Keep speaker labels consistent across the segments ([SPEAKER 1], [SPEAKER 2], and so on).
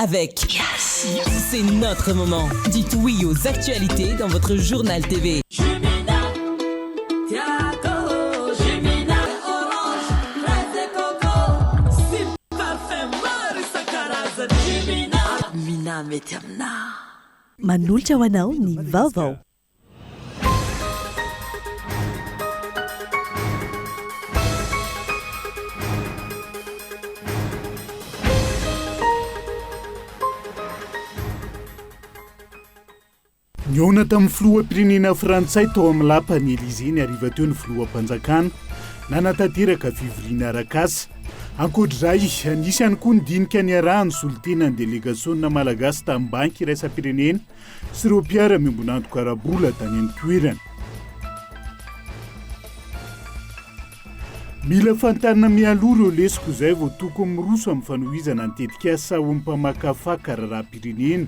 [SPEAKER 1] avec C'est notre moment. Dites oui aux actualités dans votre journal TV.
[SPEAKER 2] Manolotra ho anao ny vaovao.
[SPEAKER 3] Niona tamin'ny filoham-pirenena frantsay tao amin'ny lampany Elysée ny ariva teo ny filoham-panjakana nanatanteraka fivoriana arak'asa. Ankoatr'izay nisy ihany koa nidinika ny arahany solontenan'ny delegationina malagasy tamin'ny banky iraisam-pirenena sy ireo mpiara-miombonantoka arabola tany amin'ny toerana. Mila fantarina mialoha ireo lesiko izay vao toko miroso amin'ny fanohizana ny tetikasa ho mpamakafaka raharaha-pirenena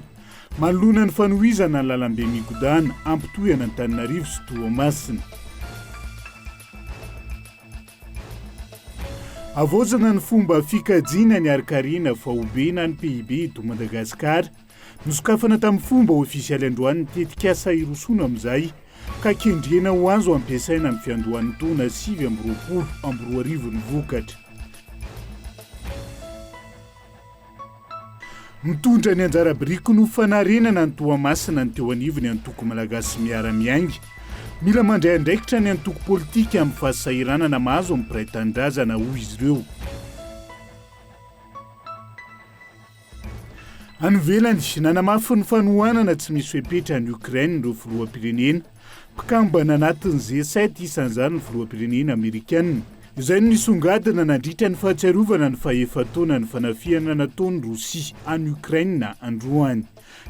[SPEAKER 3] manoloana ny fanohizana ny lalambe migodana ampitohana Antananarivo sy Toamasina. Avaozana ny fomba fikajiana ny arikariana fahobena ny PIB eto Madagasikara nosokafana tamin'ny fomba ofisialy androany ny tetikasa irosona amin'izay ka kendrena ho azo ampiasaina amin'ny fiandohan'ny taona 2020 ny vokatra. Mitondra ny anjara biriky no fanarenana ny Toamasina ny teo anivony antoko malagasy miara-miaingy. Mila mandray andraikitra ny antoko politika amin'ny fahasahiranana mahazo amin'ny mpiray tandrazana hoy izy ireo. Anivelany nanamafy ny fanohanana tsy misy fepetra ny Ukraine ireo filoham-pirenena mpikambana anatin'ny G7 isan'izany ny filoham-pirenena Amerikanina. Izay no nisongadina nandritra ny fahatsiarovana ny fahefa-taona ny fanafiana nataon'ny Rosia any Ukraine androany.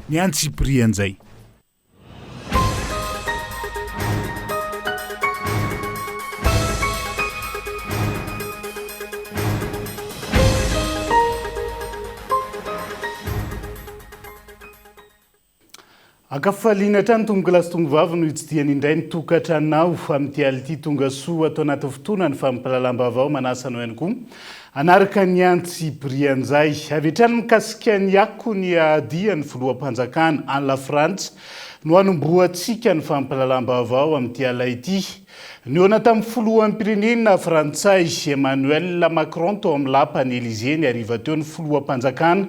[SPEAKER 3] Ny Antsiprian'izay. Akafaliana trano tonga lasy tonga vavy no hitsidiany indray ny tokantranao amin'ity ality tonga soa atao anaty fotoana ny fampalalam-baovao manasa anao ihany koa anaraka ny Antsiprian'izay. Avy hatrany mikasika ny ako ny adian'ny filoham-panjakana any la Frantsa no hanomboantsika ny fampalalam-baovao amin'ity ala ity. Niona tamin'ny filoham-pirenena frantsay Emmanuel Macron tao amin'ny lampany Elysée ny ariva teo ny filoham-panjakana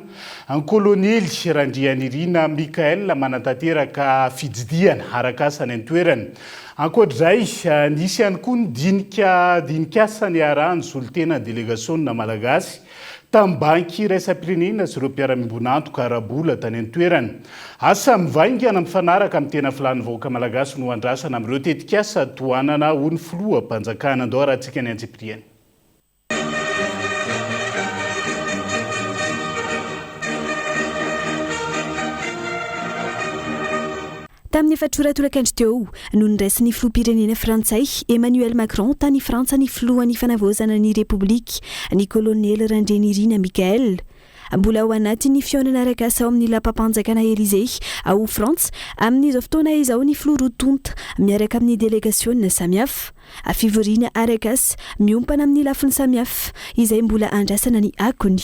[SPEAKER 3] ny kolonely Randrianirina Mikael manatanteraka fijidiana arak'asa ny antoerana. Ankoatr'izay nisy ihany koa ny dinikasa ny arahany solontenan'ny delegationina malagasy tamin'ny banky iraisam-pirenena sy ireo mpiara-miombonantoka arabola tany antoerana. Asa mivaingana mifanaraka amin'ny tena filany vahoaka malagasy no andrasana amin'ireo tetikasa toanana ho ny filoham-panjakana andao raha antsika ny Antsipriana.
[SPEAKER 2] Tamin'ny efa-toratolakandro teo no niraisy ny filoham-pirenena frantsay Emmanuel Macron tany Frantsa ny filohan'ny fanavaozana ny Repoblika ny kolonely Randrianirina Mikael. Mbola ao anatin'ny fionana arak'asa ao amin'ny lampam-panjakana Elysée ao Frantsa amin'izao fotoana izao ny filoha roa-tonta miaraka amin'ny delegationina samihafa. Fivoriana arak'asa miompana amin'ny lafiny samihafa izay mbola andrasana ny akony.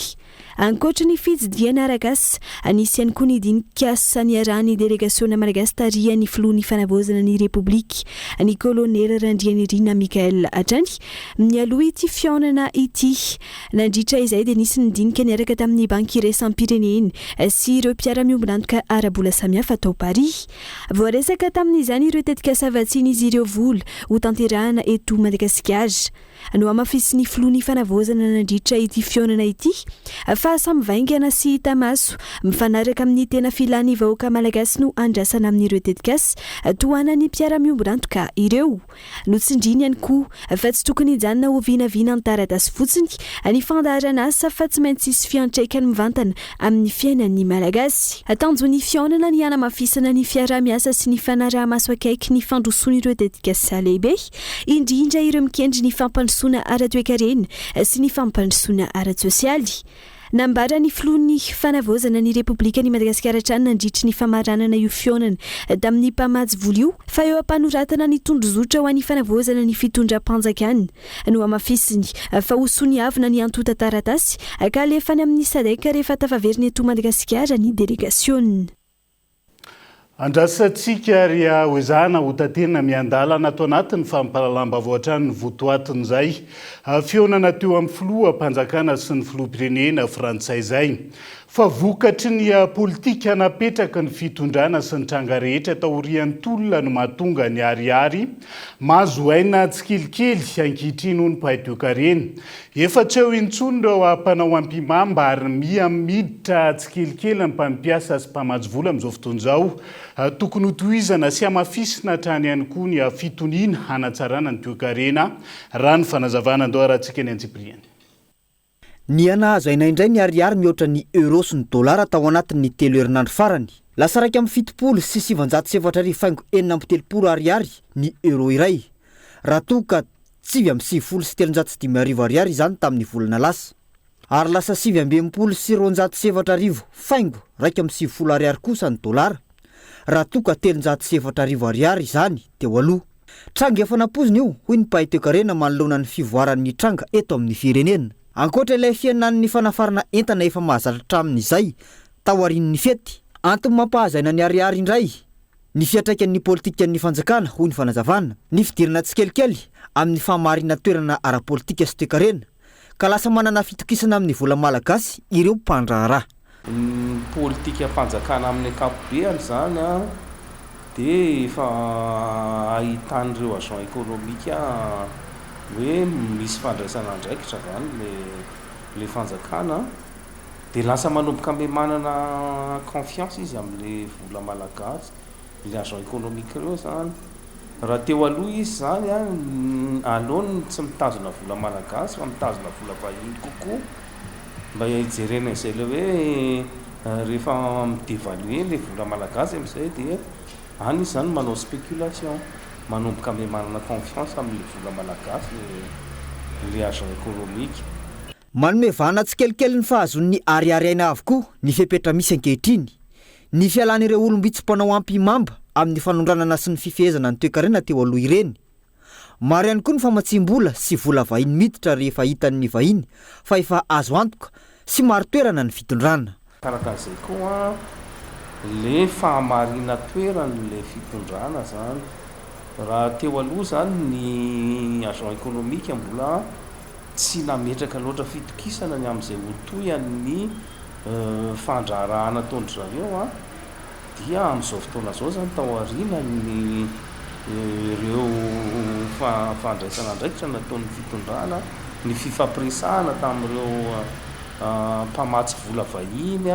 [SPEAKER 2] Ankoatra ny fijidiana arak'asa anisy ihany koa ny dinikasa ny arahan'ny delegationina malagasy tarihan'ny filohan'ny fanavaozana ny Repoblika ny kolonely Randrianirina Mikael hatrany mialoha ity fionana ity. Nandritra izay dia nisy nidinika niaraka tamin'ny banky iraisam-pirenena sy ireo mpiara-miombonantoka arabola samihafa tao Paris. Voaresaka tamin'izany ireo tetikasa vatsiana izy ireo vola ho tanterahana eto Madagasikara. No amafisy ny filohan'ny fanavaozana nandritra ity fionana ity fa samy vaingana sy hita maso mifanaraka amin'ny tena filany vahoaka malagasy no andrasana amin'ireo tetikasa toana ny mpiara-miombonantoka ireo. Notsindriny ihany koa fa tsy tokony hijanona ho vinavina ny taratasy fotsiny ny fandaharana asa fa tsy maintsy hisy fiantraikany mivantana amin'ny fiainan'ny malagasy. Tanjon'ny fionana ny hanamafisana ny fiaraha-miasa sy ny fanaraha-maso akaiky ny fandrosoana ireo tetikasa lehibe indrindra ireo mikendry ny fampandrosoana ara-toekarena sy ny fampandrosoana ara-tsosialy. nambara ny filohan'ny fanavaozana ny repoblika ny madagasikara trany nandritry ny famaranana io fionana tamin'ny mpamajy voly io fa eo ampanoratana ny tondrozotra ho an'ny fanavaozana ny fitondram-panjakana no amafisiny fa hosony avina ny antota taratasy ka alefany amin'ny sadeka rehefa tafaveriny eto madagasikara ny délégation.
[SPEAKER 3] Andrasantsika ry hoezahana ho tatena miandalana atao anatin'ny fampalalam-baovao hatrany ny votoatin'izay fionana teo amin'ny filoha-mpanjakana sy ny filoham-pirenena frantsay izay fa vokatry ny politika napetraka ny fitondrana sy ny tranga rehetra taorian'ny tolona no mahatonga ny ariary mahazo aina tsikelikely ankehitriny ho ny mpahay-toekarena efa tsy eo intsony ireo mpanao ampimamba ary miditra tsikelikely ny mpampiasa sy mpamajy vola amin'izao fotoana izao tokony ho tohizana sy amafisina hatrany ihany koa ny fitoniana hanatsarana ny toekarena raha ny fanazavana andao rahantsika ny antsipriany.
[SPEAKER 4] Ny anahazo aina indray ny ariary mihoatra ny euro sy ny dolara tao anatin'ny 3 herinandro farany. Lasa raika amin'ny 7 sy 770 ariary ny euro iray. Raha toka 7 sy 705 ariary izany tamin'ny volana lasa. Ary lasa 7 sy 207 faingo raika amin'ny 70 ariary kosa ny dolara. Raha toka 307 ariary izany teo aloha. Tranga efa napoziny io hoy ny mpahay-toekarena manoloana ny fivoaran'ny tranga eto amin'ny firenena. Ankoatra ilay fianan'ny fanafarana entana efa mahazatra amin'izay taorian'ny fety antony mampahazaina ny ariary indray ny fiatraikan'ny politikan'ny fanjakana hoy ny fanazavana ny fidirana tsikelikely amin'ny famarina toerana ara-politika sy toekarena ka lasa manana fitokisana amin'ny vola malagasy ireo mpandraharaha.
[SPEAKER 5] Politika fanjakana amin'ny ankapobeny zany dia efa ahitan'ireo agent économique hoe misy fandraisana andraikitra zany le fanjakana dia lasa manomboka ame manana confiance izy amin'le vola malagasy le agent économique ireo zany raha teo aloha izy zany alohany tsy mitazona vola malagasy fa mitazona vola vahiny kokoa mba hijerena izay le hoe rehefa midevalue le vola malagasy amin'izay dia any izy zany manao spéculation manomboka ame manana confiance amin'le vola malagasy le agent économique.
[SPEAKER 4] Manome vana tsikelikely ny fahazon'ny ariariaina avokoa ny fepetra misy ankehitriny ny fialan'ireo olom-bitsy mpanao ampimamba amin'ny fanondranana sy ny fifehezana ny toekarena teo aloha ireny. Maro ihany koa ny famatsim-bola sy vola vahiny miditra rehefa hitan'ny vahiny fa efa azo antoka sy maro toerana ny fitondrana.
[SPEAKER 5] Karak'izay koa le fahamarina toeran'le fitondrana zany raha teo aloha zany ny agent économique mbola tsy nametraka loatra fitokisana ny amin'izay hotoyan'ny fandraharahana tondry zareo dia amin'izao fotoana zao zany taoriana ny ireo fandraisana andraikitra nataon'ny fitondrana ny fifampiresahana tamin'ireo mpamatsy vola vahiny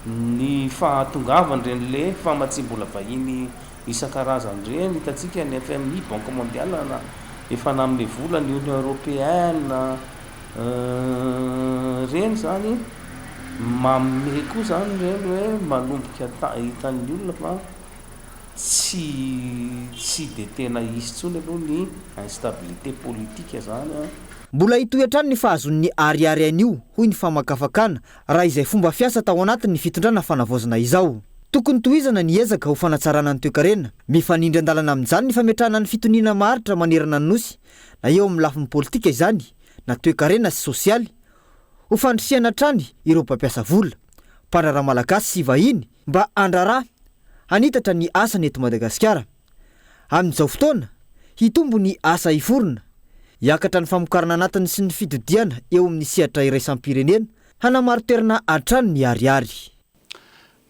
[SPEAKER 5] ny fahatongavany ren'le famatsim-bola vahiny isan-karazany reny hitantsika ny FMI Banque Mondiale efa nanome vola ny Union Européenne reny zany manome koa zany reny hoe manomboka hitan'ny olona fa tsy de tena izy tsony aloha ny instabilité politique zany
[SPEAKER 4] Mbola hitohy hatrany ny fahazon'ny ariarian'io hoy ny famakafakana raha izay fomba fiasa tao anatin'ny fitondrana fanavaozana izao. Tokony tohizana ny ezaka ho fanatsarana ny toekarena mifanindry andalana amin'izany ny fametrahana ny fitoniana maritra manerana ny nosy na eo amin'ny lafin'ny politika izany na toekarena sy sosialy ho fandrisihana hatrany ireo mpampiasa vola mpandraharaha malagasy sy vahiny mba andraharaha hanitatra ny asa ny eto Madagasikara. Amin'izao fotoana hitombo ny asa hiforona hiakatra ny famokarana anatiny sy ny fidodiana eo amin'ny sehatra iraisam-pirenena hanamaro toerana hatrany ny ariary.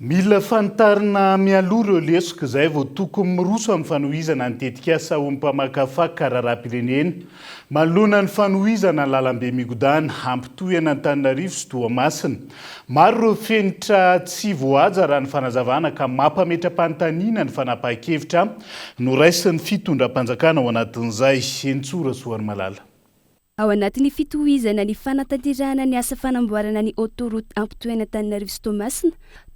[SPEAKER 3] Mila fantarina mialoha ireo lesoka izay vao tokony miroso amin'ny fanohizana ny tetikasa ho mpamakafaka raharaha-pirenena manoloana ny fanohizana ny lalambe migodana hampitohana Antananarivo sy Toamasina. Maro ireo fenitra tsy voahaja raha ny fanazavana ka mampametra-panontaniana ny fanapahan-kevitra no raisin'ny fitondram-panjakana ao anatin'izay. Entsora Soary Malala.
[SPEAKER 6] Ao anatin'ny fitohizana ny fanatanterahana ny asa fanamboarana ny autoroute ampitohana Antananarivo sy Toamasina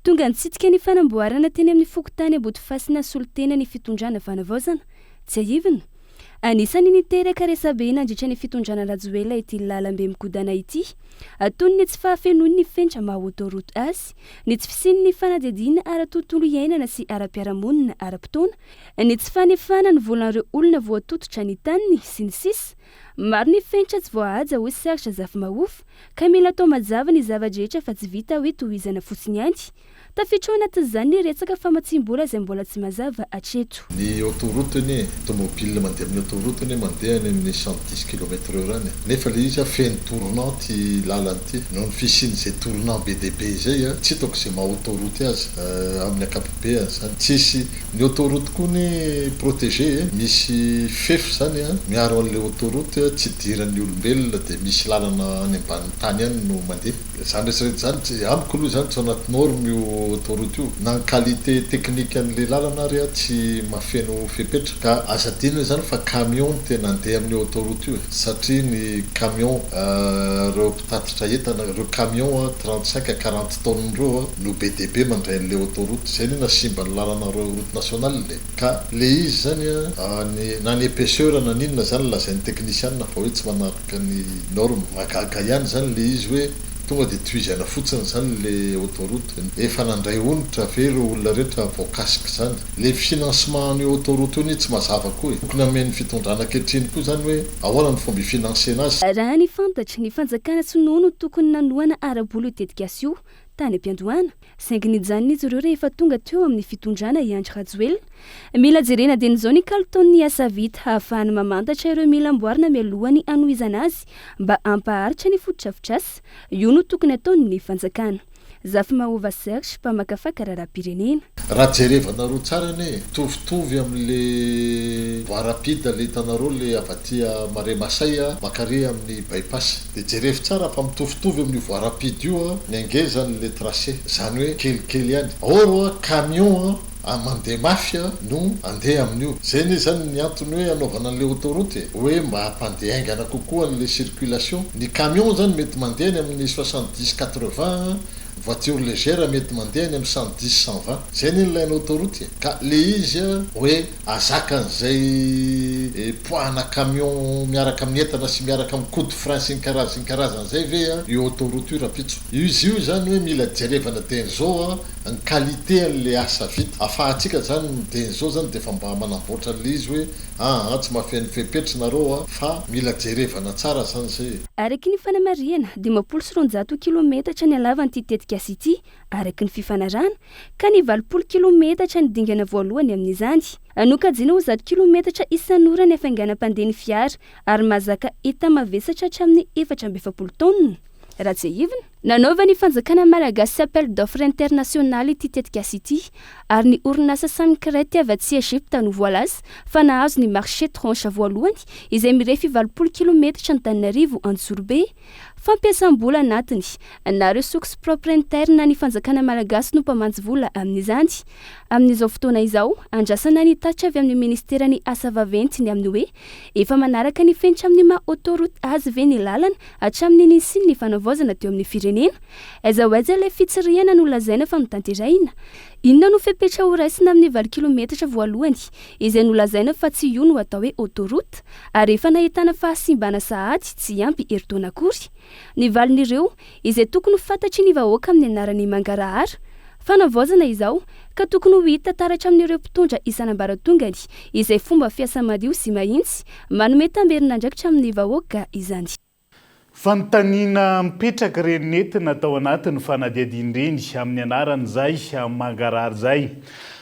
[SPEAKER 6] tonga nitsitsika ny fanamboarana teny amin'ny fokotany Ambodifasina Solitena ny fitondrana fanavaozana tsy aivina Anisany niteraka resabe nandritra ny fitondrana rajoela ity lalambe mikodana ity atony ny tsy fahafenoany ny fentra maha autoroute azy ny tsy fisiny ny fanadidina ara-tontolo iainana sy ara-piaramonina ara-potoana ny tsy fanefana ny volan'ireo olona voatototra ny taniny sy ny sisa maro ny fentra tsy voahaja ho saritra zafi-mahofa ka mila atao mazava ny zava-drehetra fa tsy vita hoe tohizana fotsiny ihany tafiditra ao anatin'izany ny retsaka famatsim-bola izay mbola tsy mazava hatreto.
[SPEAKER 7] Ny autoroute ny automobile mandeha amin'ny autoroute ny mandeha any amin'ny 110 km/h any nefa le izy feno tournant ty lalany ty noho ny fisian'izay tournant be dia be zay tsy hitako izay maha autoroute azy amin'ny akapobeany zany tsisy ny autoroute koa ny protégé misy fefy zany miaro an'le autoroute tsy diran'ny olombelona dia misy lalana any ambanin'ny tany any no mandeha zany rehetrarehetra zany amiko aloha zany tsy anaty norme io autoroute io na ny qualité technique an'le lalana ary tsy mahafeno fepetra ka aza adino zany fa camion tena andeha amin'ny autoroute io satria ny camion reo mpitatitra entana reo camion 35 à 40 tonnes reo no be dia be mandray an'le autoroute zay ny nasimba ny lalana reo route nationale le ka le izy zany na ny épaisseur na ninona zany lazain'ny technicien fa hoe tsy manaraka ny norme magaga ihany zany le izy hoe tonga dia tohizana fotsiny zany le autoroute efa nandray onitra ve reo olona rehetra voakasika zany le financement ny autoroute io tsy mazava koa tokony amen'ny fitondrana ankehitriny koa zany hoe ahoana ny fomba ifinansiana azy
[SPEAKER 6] raha ny fantatry ny fanjakana tsy nono tokony nanoana ara-bolo itetika azy io tany am-piandohana saingy nijanona izy ireo rehefa tonga teo amin'ny fitondrana iandry rajoelona mila jerena dia n'izao ny kalitaon'ny asa vita ahafahana mamantatra ireo mila amboarina mialohany anohizana azy mba ampaharitra ny fototrafitrasa io no tokony ataony fanjakana Zafy-Mahova Serge mpamakafaka raharaham-pirenena
[SPEAKER 7] raha jerevanareo tsara ne tovitovy amin'le voie rapide le hitanareo le avatia mare masaya makare amin'ny bypass dia jerevy tsara fa mitovitovy amin'ny voie rapide io ny angezany le tracé zany hoe kelikely ihany oro camion mandeha mafia no andeha amin'io zay ne zany ny antony hoe anaovana an'le autoroute hoe mba hampandeha aingana kokoa an'le circulation ny camion zany mety mandeha ny amin'ny 70-80 voiture légère mety mandeha ny amin'ny 110-120 zay ny ilainy autoroute ka le izy hoe azakan'izay poahana camion miaraka amin'ny entana sy miaraka amin'ny coup de frein sy ny karazan'izay ve io autoroute io rapitso izy io zany hoe mila jerevana teny zao ny qualité an'le asa vita afahantsika zany miteny zao zany dia efa mba manamboatra an'le izy hoe tsy mahafeny fepetra nareo fa mila jerevana tsara zany zay
[SPEAKER 6] araky ny fanamariana 590 kilometatra ny halavany ity ity araky ny fifanarana ka ny 20 kilometatra ny dingana voalohany amin'izany anokajiana ho 100 kilometatra isan'ora ny afainganam-pandeha ny fiara ary mazaka hita mavesatra hatramin'ny 470 tonne raha tsy ivina nanaova ny fanjakana malagasy appel d'offre international ity tetikasy ity ary ny orinasa samy kirety avatsy Egypte no voalaza fa nahazo ny marché tranche voalohany izay mirefy 20 kilometatra ny Tananarivo Antsorobe fampiasam-bola anatiny na ressources propres internes ny fanjakana malagasy no mpamantsy vola amin'izany amin'izao fotoana izao andrasana ny tatra avy amin'ny ministera ny asa vaventy ny amin'ny hoe efa manaraka ny fenitra amin'ny maha autoroute azy ve ny lalana hatramin'ny nisiny ny fanavaozana teo amin'ny firenena aiza ho aiza ilay fitsiriana no lazaina fa mitanteraina inona no fepetra ho raisina amin'ny 20 kilometatra voalohany izay no lazaina fa tsy io no atao hoe autoroute ary efa nahitana fahasimbana sahady tsy ampy eritaona akory ny valin'ireo izay tokony fantatry ny vahoaka amin'ny anarany mangarahara fanavaozana izao ka tokony ho hita taratra amin'ireo mpitondra isanambaratongany izay fomba fiasa-madio sy mahitsy manome tamberin'andraikitra amin'ny vahoaka izany
[SPEAKER 3] fanontaniana mipetraka renentina tao anatin'ny fanadiadin-dreny amin'ny anaran'izay mangarahara zay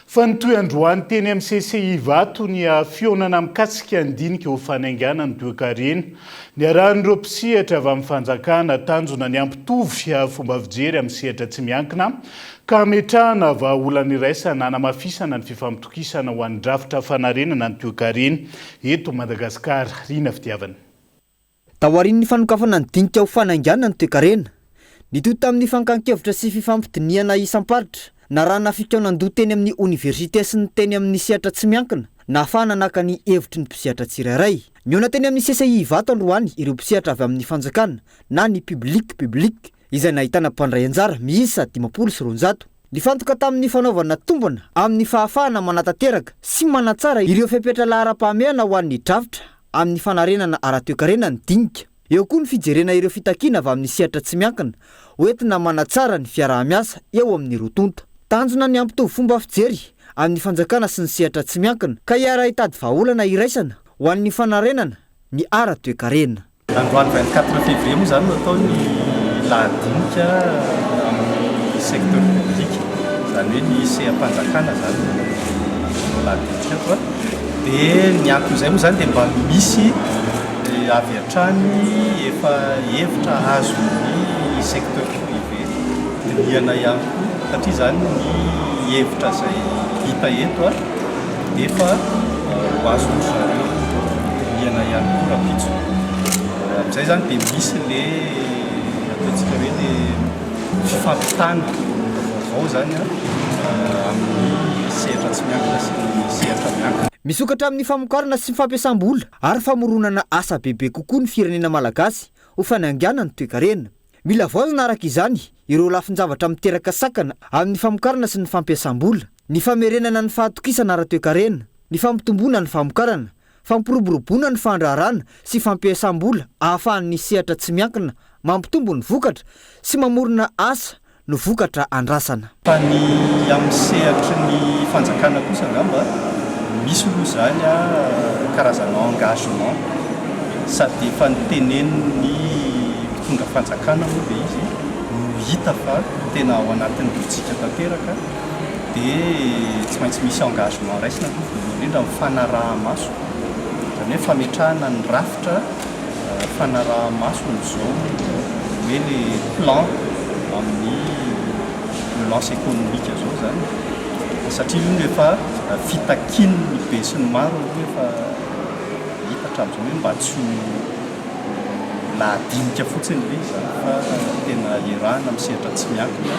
[SPEAKER 3] fa nytoy androany teny amin'ny CCI vato ny fionana mikasika andinika ho fanaingana ny toekarena ny arahan'ireo mpisehatra avy amin'ny fanjakana tanjona ny ampitovy fomba fijery amin'ny sehatra tsy miankina ka ametrahana vahaolana iraisana namafisana ny fifampitokisana ho an'ny drafitra fanarenana ny toekarena eto Madagasikara rina fitiavana
[SPEAKER 4] taoarin'ny fanokafana ny dinika ho fanaingana ny toekarena nitoy tamin'ny fankankevitra sy fifampitiniana isam-paritra na raha nafikaonandoha teny amin'ny université sy ny teny amin'ny sehatra tsy miankina na afahana naka ny hevitry ny mpisehatra tsirairay niona teny amin'ny CCI vato androany ireo mpisehatra avy amin'ny fanjakana na ny public izay nahitana mpandray anjara miisa 520 nifantoka tamin'ny fanaovana tombona amin'ny fahafahana manatanteraka sy manatsara ireo fepetra lahara-pahamehana ho an'ny drafitra amin'ny fanarenana ara-toekarena ny dinika. Eo koa ny fijerena ireo fitakiana avy amin'ny sehatra tsy miankina hoentina manatsara ny fiarah-miasa eo amin'ny rotonta. Tanjona ny ampitovy fomba fijery amin'ny fanjakana sy ny sehatra tsy miankina ka hiara hitady vahaolana iraisana ho an'ny fanarenana ny ara-toekarena.
[SPEAKER 8] Androany 24 février moa zany no atao ny lahadinika amin'ny secteur public, zany hoe ny seha-panjakana zany lahadinika ato. Dia ny anton'izay moa zany dia mba misy avy hatrany efa hevitra azo ny secteur privé diniana ihany koa satria zany ny hevitra izay hita eto dia efa ho azo zareo diniana ihany koa rapitso. Amin'izay zany dia misy le ataontsika hoe le fifampitana vaovao zany amin'ny sehatra tsy miankina sy ny sehatra miankina.
[SPEAKER 4] Misokatra amin'ny famokarana sy fampiasam-bola ary famoronana asa bebe kokoa ny firenena malagasy ho fananganana ny toekarena. Mila vaozana araka izany ireo lafin-javatra miteraka sakana amin'ny famokarana sy ny fampiasam-bola, ny famerenana ny fahatokisana ara-toekarena, ny fampitomboana ny famokarana, fampiroboroboana ny fandraharana sy fampiasam-bola ahafahan'ny sehatra tsy miankina mampitombo ny vokatra sy mamorona asa no vokatra andrasana.
[SPEAKER 8] Fa ny amin'ny sehatry ny fanjakana kosa angamba misy aloha zany karazana engagement sady efa nitenen'ny mpitondra fanjakana moa dia izy no hita fa tena ao anatin'ny bitsika tanteraka dia tsy maintsy misy engagement raisina indrindra amin'ny fanaraha-maso, zany hoe fametrahana ny rafitra fanaraha-maso n'izao hoe le plan amin'ny relance économique zao zany, satria io no efa fitakin'ny be sy ny maro efa hita hatramin'izao hoe mba tsy lahadinika fotsiny le zany fa tena iarahana amin'ny sehatra tsy miankina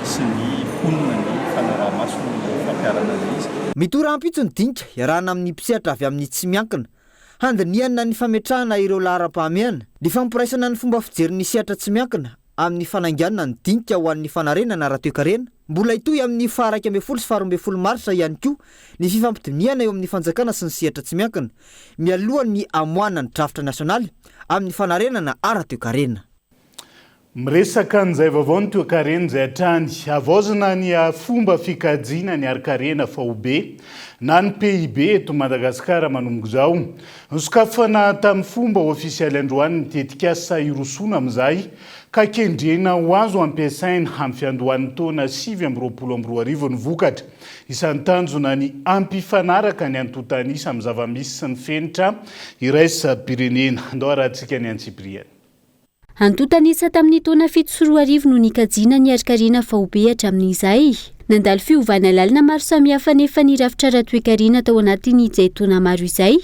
[SPEAKER 8] sy ny mponina ny fanaraha-maso fampiarana le izy.
[SPEAKER 4] Mitora ampitso ny dinika iarahana amin'ny mpisehatra avy amin'ny tsy miankina, handiniana ny fametrahana ireo lahara-pahamehana, ny fampiraisana ny fomba fijery ny sehatra tsy miankina amin'ny fananganana ny dinika ho an'ny fanarenana ara-toekarena. Mbola itoy amin'ny faha 1 sy faha 12 marsa ihany koa ny fifampidiniana eo amin'ny fanjakana sy ny sehatra tsy miankina mialohan'ny amoahana ny drafitra nasionaly amin'ny fanarenana ara-toekarena.
[SPEAKER 3] Miresaka an'izay vaovao ny toekarena izay hatrany avaozana ny fomba fikajiana ny ari-karena faobe na ny PIB eto Madagasikara manomboka izao. Nosokafana tamin'ny fomba ofisialy androany ny tetikasa irosona amin'izay ka kendrena ho azo ampiasaina amin'ny fiandohan'ny taona 2022 ny vokatra. Isan'ny tanjona ny ampifanaraka ny antotanisa amin'ny zava-misy sy ny fenitra iraisam-pirenena. Andao arahantsika ny Antsipriana.
[SPEAKER 9] Antotanisa tamin'ny taona 7 no nikajiana ny ari-karena faobe hatramin'izay. Nandalo fiovana lalina maro samihafa nefa ny rafitra ara-toekarena tao anatin'izay taona maro izay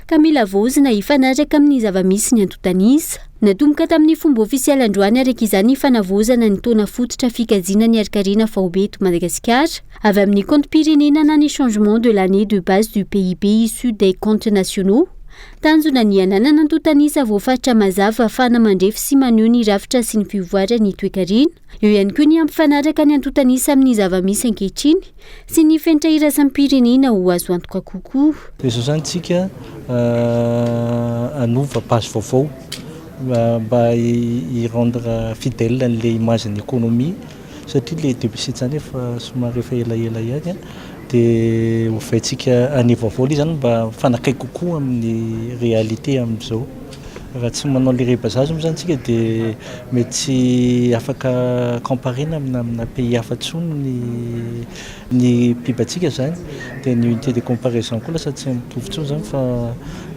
[SPEAKER 9] ka mila vaozina hifanaraka amin'ny zava-misy ny antotanisa. Natomboka tamin'ny fomba ofisialy androany araka izany fanavaozana ny taona fototra fikajiana ny ari-karena faobe eto Madagasikara avy amin'ny compte pirenena na ny changement de l'année de base du PIB issu des comptes nationaux. Tanjona ny ananana antotanisa voafaritra mazava ahafahana mandrefy sy maneho ny rafitra sy ny fivoarany toekarena. Eo ihany koa ny ampifanaraka ny antotanisa amin'ny zava-misy ankehitriny sy ny fenitra iraisam-pirenena ho azo antoka kokoa.
[SPEAKER 10] Izao zany tsika anova passe vaovao mba i-rendre fidèle an'le imagin'ny économie satria le déficit zany efa somary efa elaela ihany dia hovaintsika any vaovao zany mba fanakaiky kokoa amin'ny réalité amin'izao. Raha tsy manao le rebasage moa zany tsika dia mety tsy afaka comparena amina pays hafa intsony ny PIB-ntsika zany dia ny unité de comparaison koa lasa tsy mitovy intsony zany fa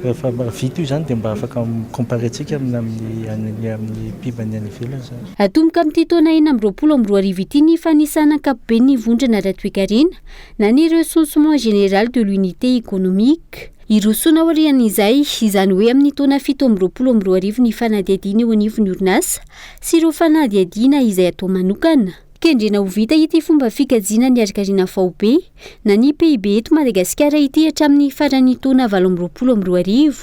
[SPEAKER 10] rehefa vita io zany dia mba afaka comparentsika amin'ny PIB-ny any ivelany zany.
[SPEAKER 9] Atomboka amin'ity taona 2022 ity ny fanisana ankapobeny ny vondrana ara-toekarena na ny recensement général de l'unité économique. Irosona aorian'izay izany hoe amin'ny taona 2022 ny fanadihadiana eo anivon'ny orinasa sy ireo fanadihadiana izay atao manokana. Kendrena ho vita ity fomba fikajiana ny ari-karena faobe na ny PIB eto Madagasikara ity hatramin'ny faran'ny taona 2022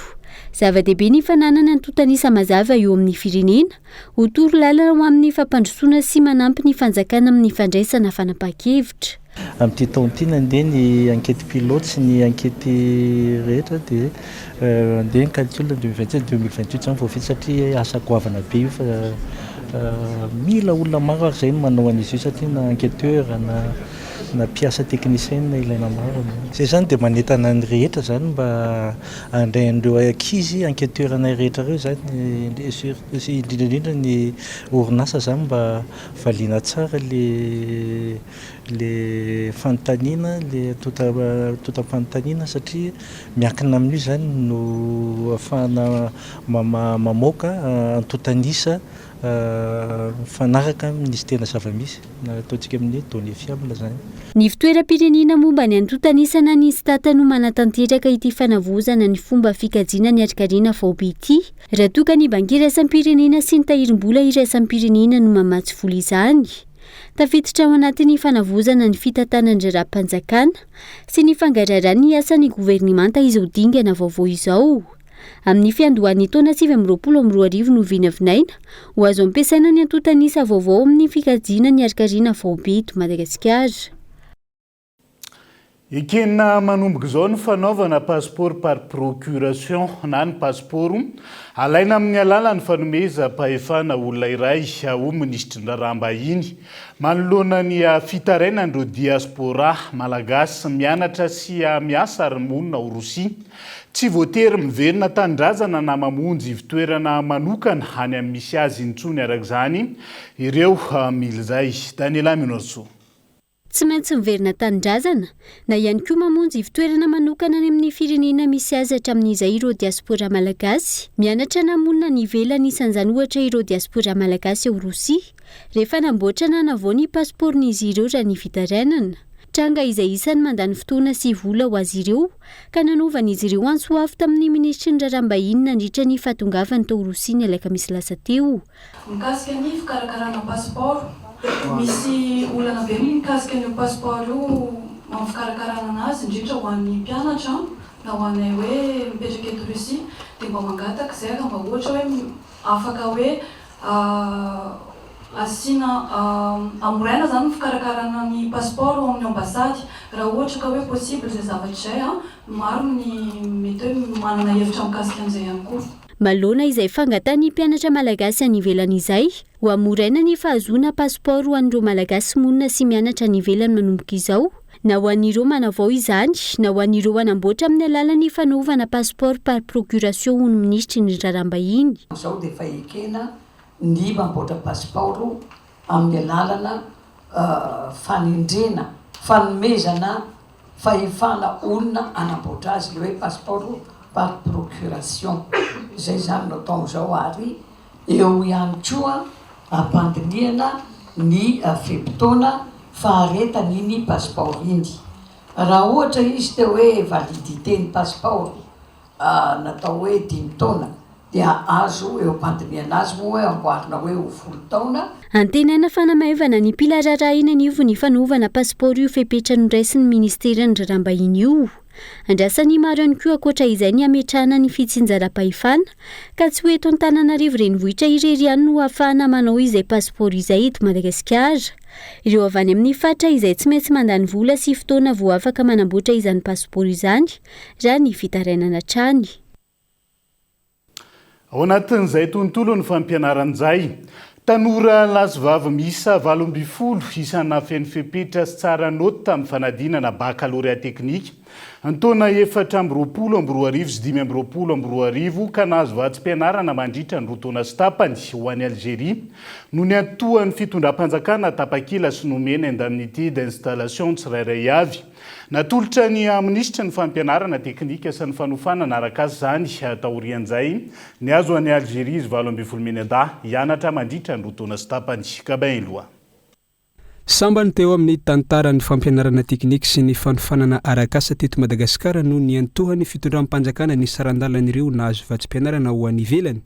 [SPEAKER 9] Zava-dehibe ny fananana ny totanisa mazava eo amin'ny firenena ho toro lalana ho amin'ny fampandrosoana sy manampy ny fanjakana amin'ny fandraisana fanapahan-kevitra.
[SPEAKER 10] Amin'ity taon'ity nandeha ny enquête pilote sy ny enquête rehetra dia andeha ny calcul 2027-2028 zany vao vita satria asa goavana be io fa mila olona maro ary izay no manao an'izy io satria na enquêteur na mpiasa technicien ilaina maro. Izay zany dia manentana ny rehetra zany mba andrain'ireo ankizy enquêteur anay rehetra ireo zany sy indrindrandrindra ny orinasa zany mba valiana tsara le fanontaniana le tota-panontaniana satria miankina amin'io zany no ahafahana mamoaka antotanisa fanaraka amin'izy tena zava-misy na ataontsika amin'ny données fiables zany.
[SPEAKER 9] Ny fitoeram-pirenena momba ny antotanisana ny stata no manatanteraka ity fanavozana ny fomba fikajiana ny arikarena vaobe ity raha toka ny banky iraisam-pirenena sy ny tahirim-bola iraisam-pirenena no mamatsy vola izany. Tafiditra ao anatin'ny fanavozana ny fitantanan-draram-panjakana sy ny fangararany asan'ny governemanta izy ho dingana vaovao izao. Amin'ny fiandohan'ny taona 2024 no vinavinaina ho azo ampiasaina ny antotanisa vaovao amin'ny fikajiana ny arikarena vaobe eto Madagasikara.
[SPEAKER 3] Ekena manomboka izao ny fanaovana passeport par procuration na ny passeport alaina amin'ny alalan'ny fanomezam-pahefana olona iray ho ministry ny raharaham-bahiny manoloana ny fitarainan'ireo diaspora malagasy mianatra sy miasa ary monina ho Rosia. Tsy voatery miverina tandrazana na mamonjy fitoerana manokana any amin'ny misy azy intsony arak'izany ireo mily izay. Daniela Minorso.
[SPEAKER 9] Tsy maintsy miverina tandrazana na ihany koa mamonjy fitoerana manokana any amin'ny firenena misy azy hatramin'izay ireo diaspora malagasy mianatra na monina ny ivelany isan'izany ohatra ireo diaspora malagasy ao Rosia rehefa namboatra na navao ny pasporn'izy ireo raha ny fitarainana. Tranga izay isany mandany fotoana sy vola ho azy ireo ka nanovan'izy ireo ansoafy tamin'ny ministry ny raharaham-bahiny nandritra ny fahatongavany tao Rosia ny alakamisy lasa teo.
[SPEAKER 11] Mikasika ny fikarakarana passeport misy olana be mikasika ny passeport io fikarakarana anazy indrindra ho an'ny mpianatra na ho anay hoe mipetraka eto Rosia dia mba mangataka izay ka mba ohatra hoe afaka hoe asina amoraina zany fikarakarana ny passeport amin'ny ambasady raha ohatra ka hoe possible zay zavatra izay maro ny mety hoe manana hevitra mikasika an'izay ihany koa.
[SPEAKER 9] Malona izay fangatany mpianatra malagasy any ivelany izay ho amoraina ny fahazoana passeport ho an'ireo malagasy monina sy mianatra any ivelany manomboka izao na ho an'ireo manavao izany na ho an'ireo anamboatra amin'ny alalan'ny fanaovana passeport par procuration ho ny ministry ny raharaham-bahiny.
[SPEAKER 12] Izao dia efa ekena ny mamboatra passeport amin'ny alalana fanindrena fanomezana fahefana olona anamboatra azy le hoe passeport par procuration zay zany no taon'izao ary eo ihany koa ampandiniana ny fepotona faharetan'iny passeport iny. Raha ohatra izy te hoe validité ny passeport natao hoe 5 taona dia azo eo ampandiniana azy moa hoe amboarina hoe ho 10 taona.
[SPEAKER 9] Antenaina fanamaivana ny mpila rarahina an'ivo ny fanaovana passeport io fepetra noraisin'ny ministera ny raharaham-bahiny io. Andrasany maro ihany koa ankoatra izay ny ametrahana ny fitsinjaram-pahefana ka tsy hoe eto Antananarivo renivohitra irery ihany no ahafahana manao izay passeport izay eto Madagasikara. Ireo avy any amin'ny fatra izay tsy maintsy mandany vola sy fotoana vao afaka manamboatra izany passeport izany raha ny fitarainana hatrany.
[SPEAKER 3] Ao anatin'izay tontolo ny fampianaran'izay tanora lasivavy miisa 20 isana feno fepetra sy tsara noty tamin'ny fanadinana baccalauréat teknika antaona 420 sy 520 ka nahazo vatsim-pianarana mandritra ny roa taona sy tapany ho an'ny Algérie no ny antoan'ny fitondram-panjakana tapakila sy nomena indemnité d'installation tsirairay avy. Natolotra ny ministra ny fampianarana teknika sy ny fanofanana araka azy zany taorian'izay ny azo an'ny Algérie izy 12 menada hianatra mandritra ny roa taona sy tapany ka bain loha.
[SPEAKER 13] Sambany teo amin'ny tantaran'ny fampianarana teknika sy ny fanofanana arakasa teto Madagasikara no ny antohan'ny fitondram-panjakana ny sarandalan'ireo nahazo vatsim-pianarana ho any ivelany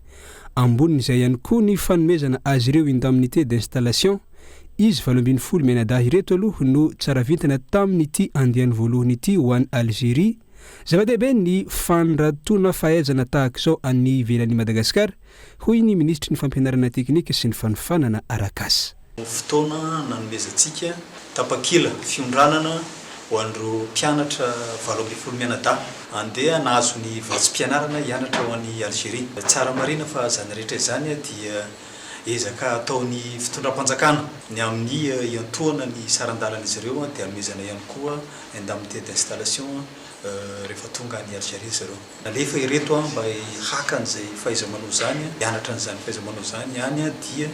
[SPEAKER 13] ambonin'izay ihany koa ny fanomezana azy ireo indemnité d'installation izy 12 menada ireto aloha no tsara vintana tamin'ity andiany voalohany ity ho an'ny Algérie zava-dehibe ny fanratona fahaizana tahaka izao any ivelan'ny Madagasikara, hoy ny ministry ny fampianarana teknika sy ny fanofanana arakasa.
[SPEAKER 8] Fotoana nanomezantsika tapakila fiondranana ho andro mpianatra 20 mianadahy andeha nahazo ny vatsim-pianarana hianatra ho an'ny Algérie. Tsara marina fa zany rehetra izany dia ezaka ataon'ny fitondram-panjakana ny amin'ny iantoana ny sarandalan'izy ireo dia anomezana ihany koa indemnité d'installation rehefa tonga any Algérie zareo. Nalefa ireto mba hakany izay fahaiza-manao zany, hianatra n'izany fahaiza-manao zany any dia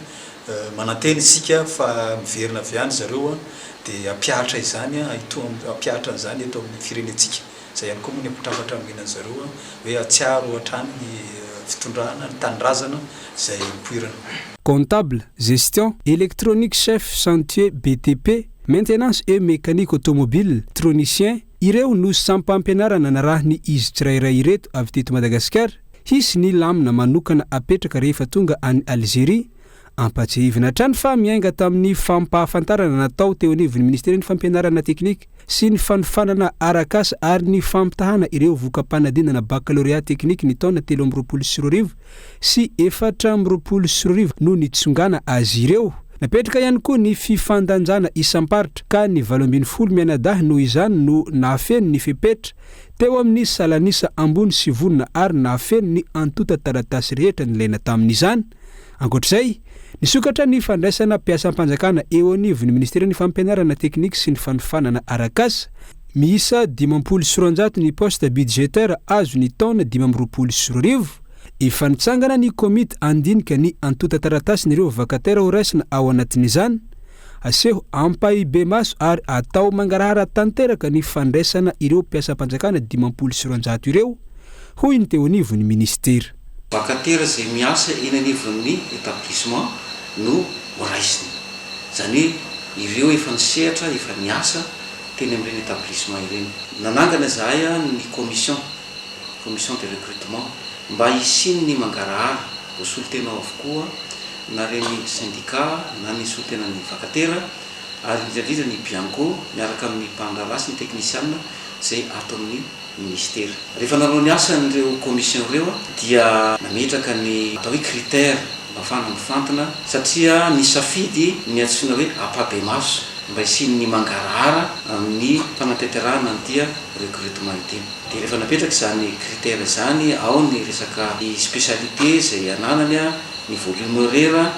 [SPEAKER 8] mananteny isika fa miverina avy any zareo dia ampiahatra izany ampiahatra n'izany eto amin'ny firenentsika. Zay ihany koa moa ny ampitafatra amin'iny zareo hoe atsiaro hatrany ny fitondrana ny tanindrazana izay mipoirana.
[SPEAKER 13] Comptable, gestion, électronique, chef chantier, BTP, maintenance et mécanique automobile, tronicien, ireo no sampampianarana na raha ny izy tsirairay ireto avy teto Madagasikara hisy ny lamina manokana apetraka rehefa tonga any Algérie. Ampatsihivina hatrany fa miainga tamin'ny fampahafantarana natao teo anivon'ny ministera ny fampianarana teknika sy ny fanofanana arakasa ary ny fampitahana ireo voka-panadinana baccalauréat teknika ny taona 2024 sy 2024 no nitsongana azy ireo. Napetraka ihany koa ny fifandanjana isam-paritra ka ny 12 mianadahy noho izany no nahafeno ny fepetra teo amin'ny salanisa ambony sy vonona ary nahafeno ny antota taratasy rehetra nilaina tamin'izany. Ankoatr'izay, nisokatra ny fandraisana mpiasam-panjakana eo anivon'ny ministera ny fampianarana teknika sy ny fanofanana arakasa miisa 500 ny poste budgétaire azo ny taona 2024. Efa nitsangana ny komity andinika ny antota taratasy nireo vacataire ho raisina ao anatin'izany. Aseho ampahibe maso ary atao mangarahara tanteraka ny fandraisana ireo mpiasam-panjakana 500 ireo, hoy ny teo anivon'ny ministera.
[SPEAKER 14] Vacataire izay miasa eny anivon'ny établissement no horaisiny. Zany ireo efa nisehatra, efa niasa teny amin'ireny établissement ireny. Nanangana zahay ny commission de recrutement mba hisiny ny mangarahara ho solotena avokoa na reny syndicat na ny solotena ny vacataire ary indrindra ny bianco miaraka amin'ny mpandralasy ny technicienne izay ato amin'ny ministera. Rehefa nanao ny asa n'ireo commission ireo dia nametraka ny atao hoe critère mba ahafahana mifantana satria ny safidy ny antsoina hoe ampabe maso mba hisiny ny mangarahara amin'ny fanatanterahana dia recrutement iteny. Dia rehefa napetraka izany critère izany ao ny resaka ny spécialité izay ananany ny volume horaire,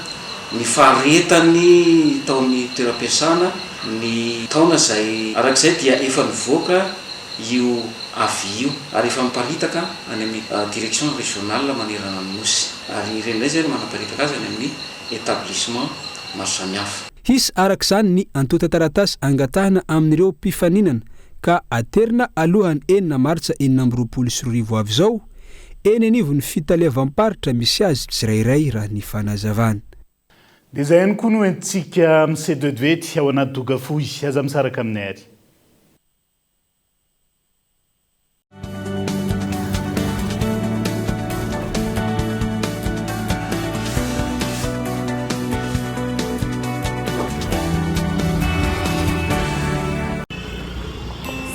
[SPEAKER 14] ny faharetany tao amin'ny toeram-piasana, ny taona izay arak'izay dia efa mivoaka io avy io ary efa miparitaka any amin'ny direction régionale manerana ny nosy ary ireny indray zany manaparitaka azy any amin'ny établissement maro samihafa.
[SPEAKER 13] Hisy arak'izany ny antota taratasy angatahana amin'ireo mpifaninana ka aterina alohany 4 martsa 2024 avy izao eny anivon'ny fitalevam-paritra misy azy tsirairay raha ny fanazavana.
[SPEAKER 3] Dia izay ihany koa no entintsika amin'ny C2 ao anaty doga fohy aza misaraka aminay ary.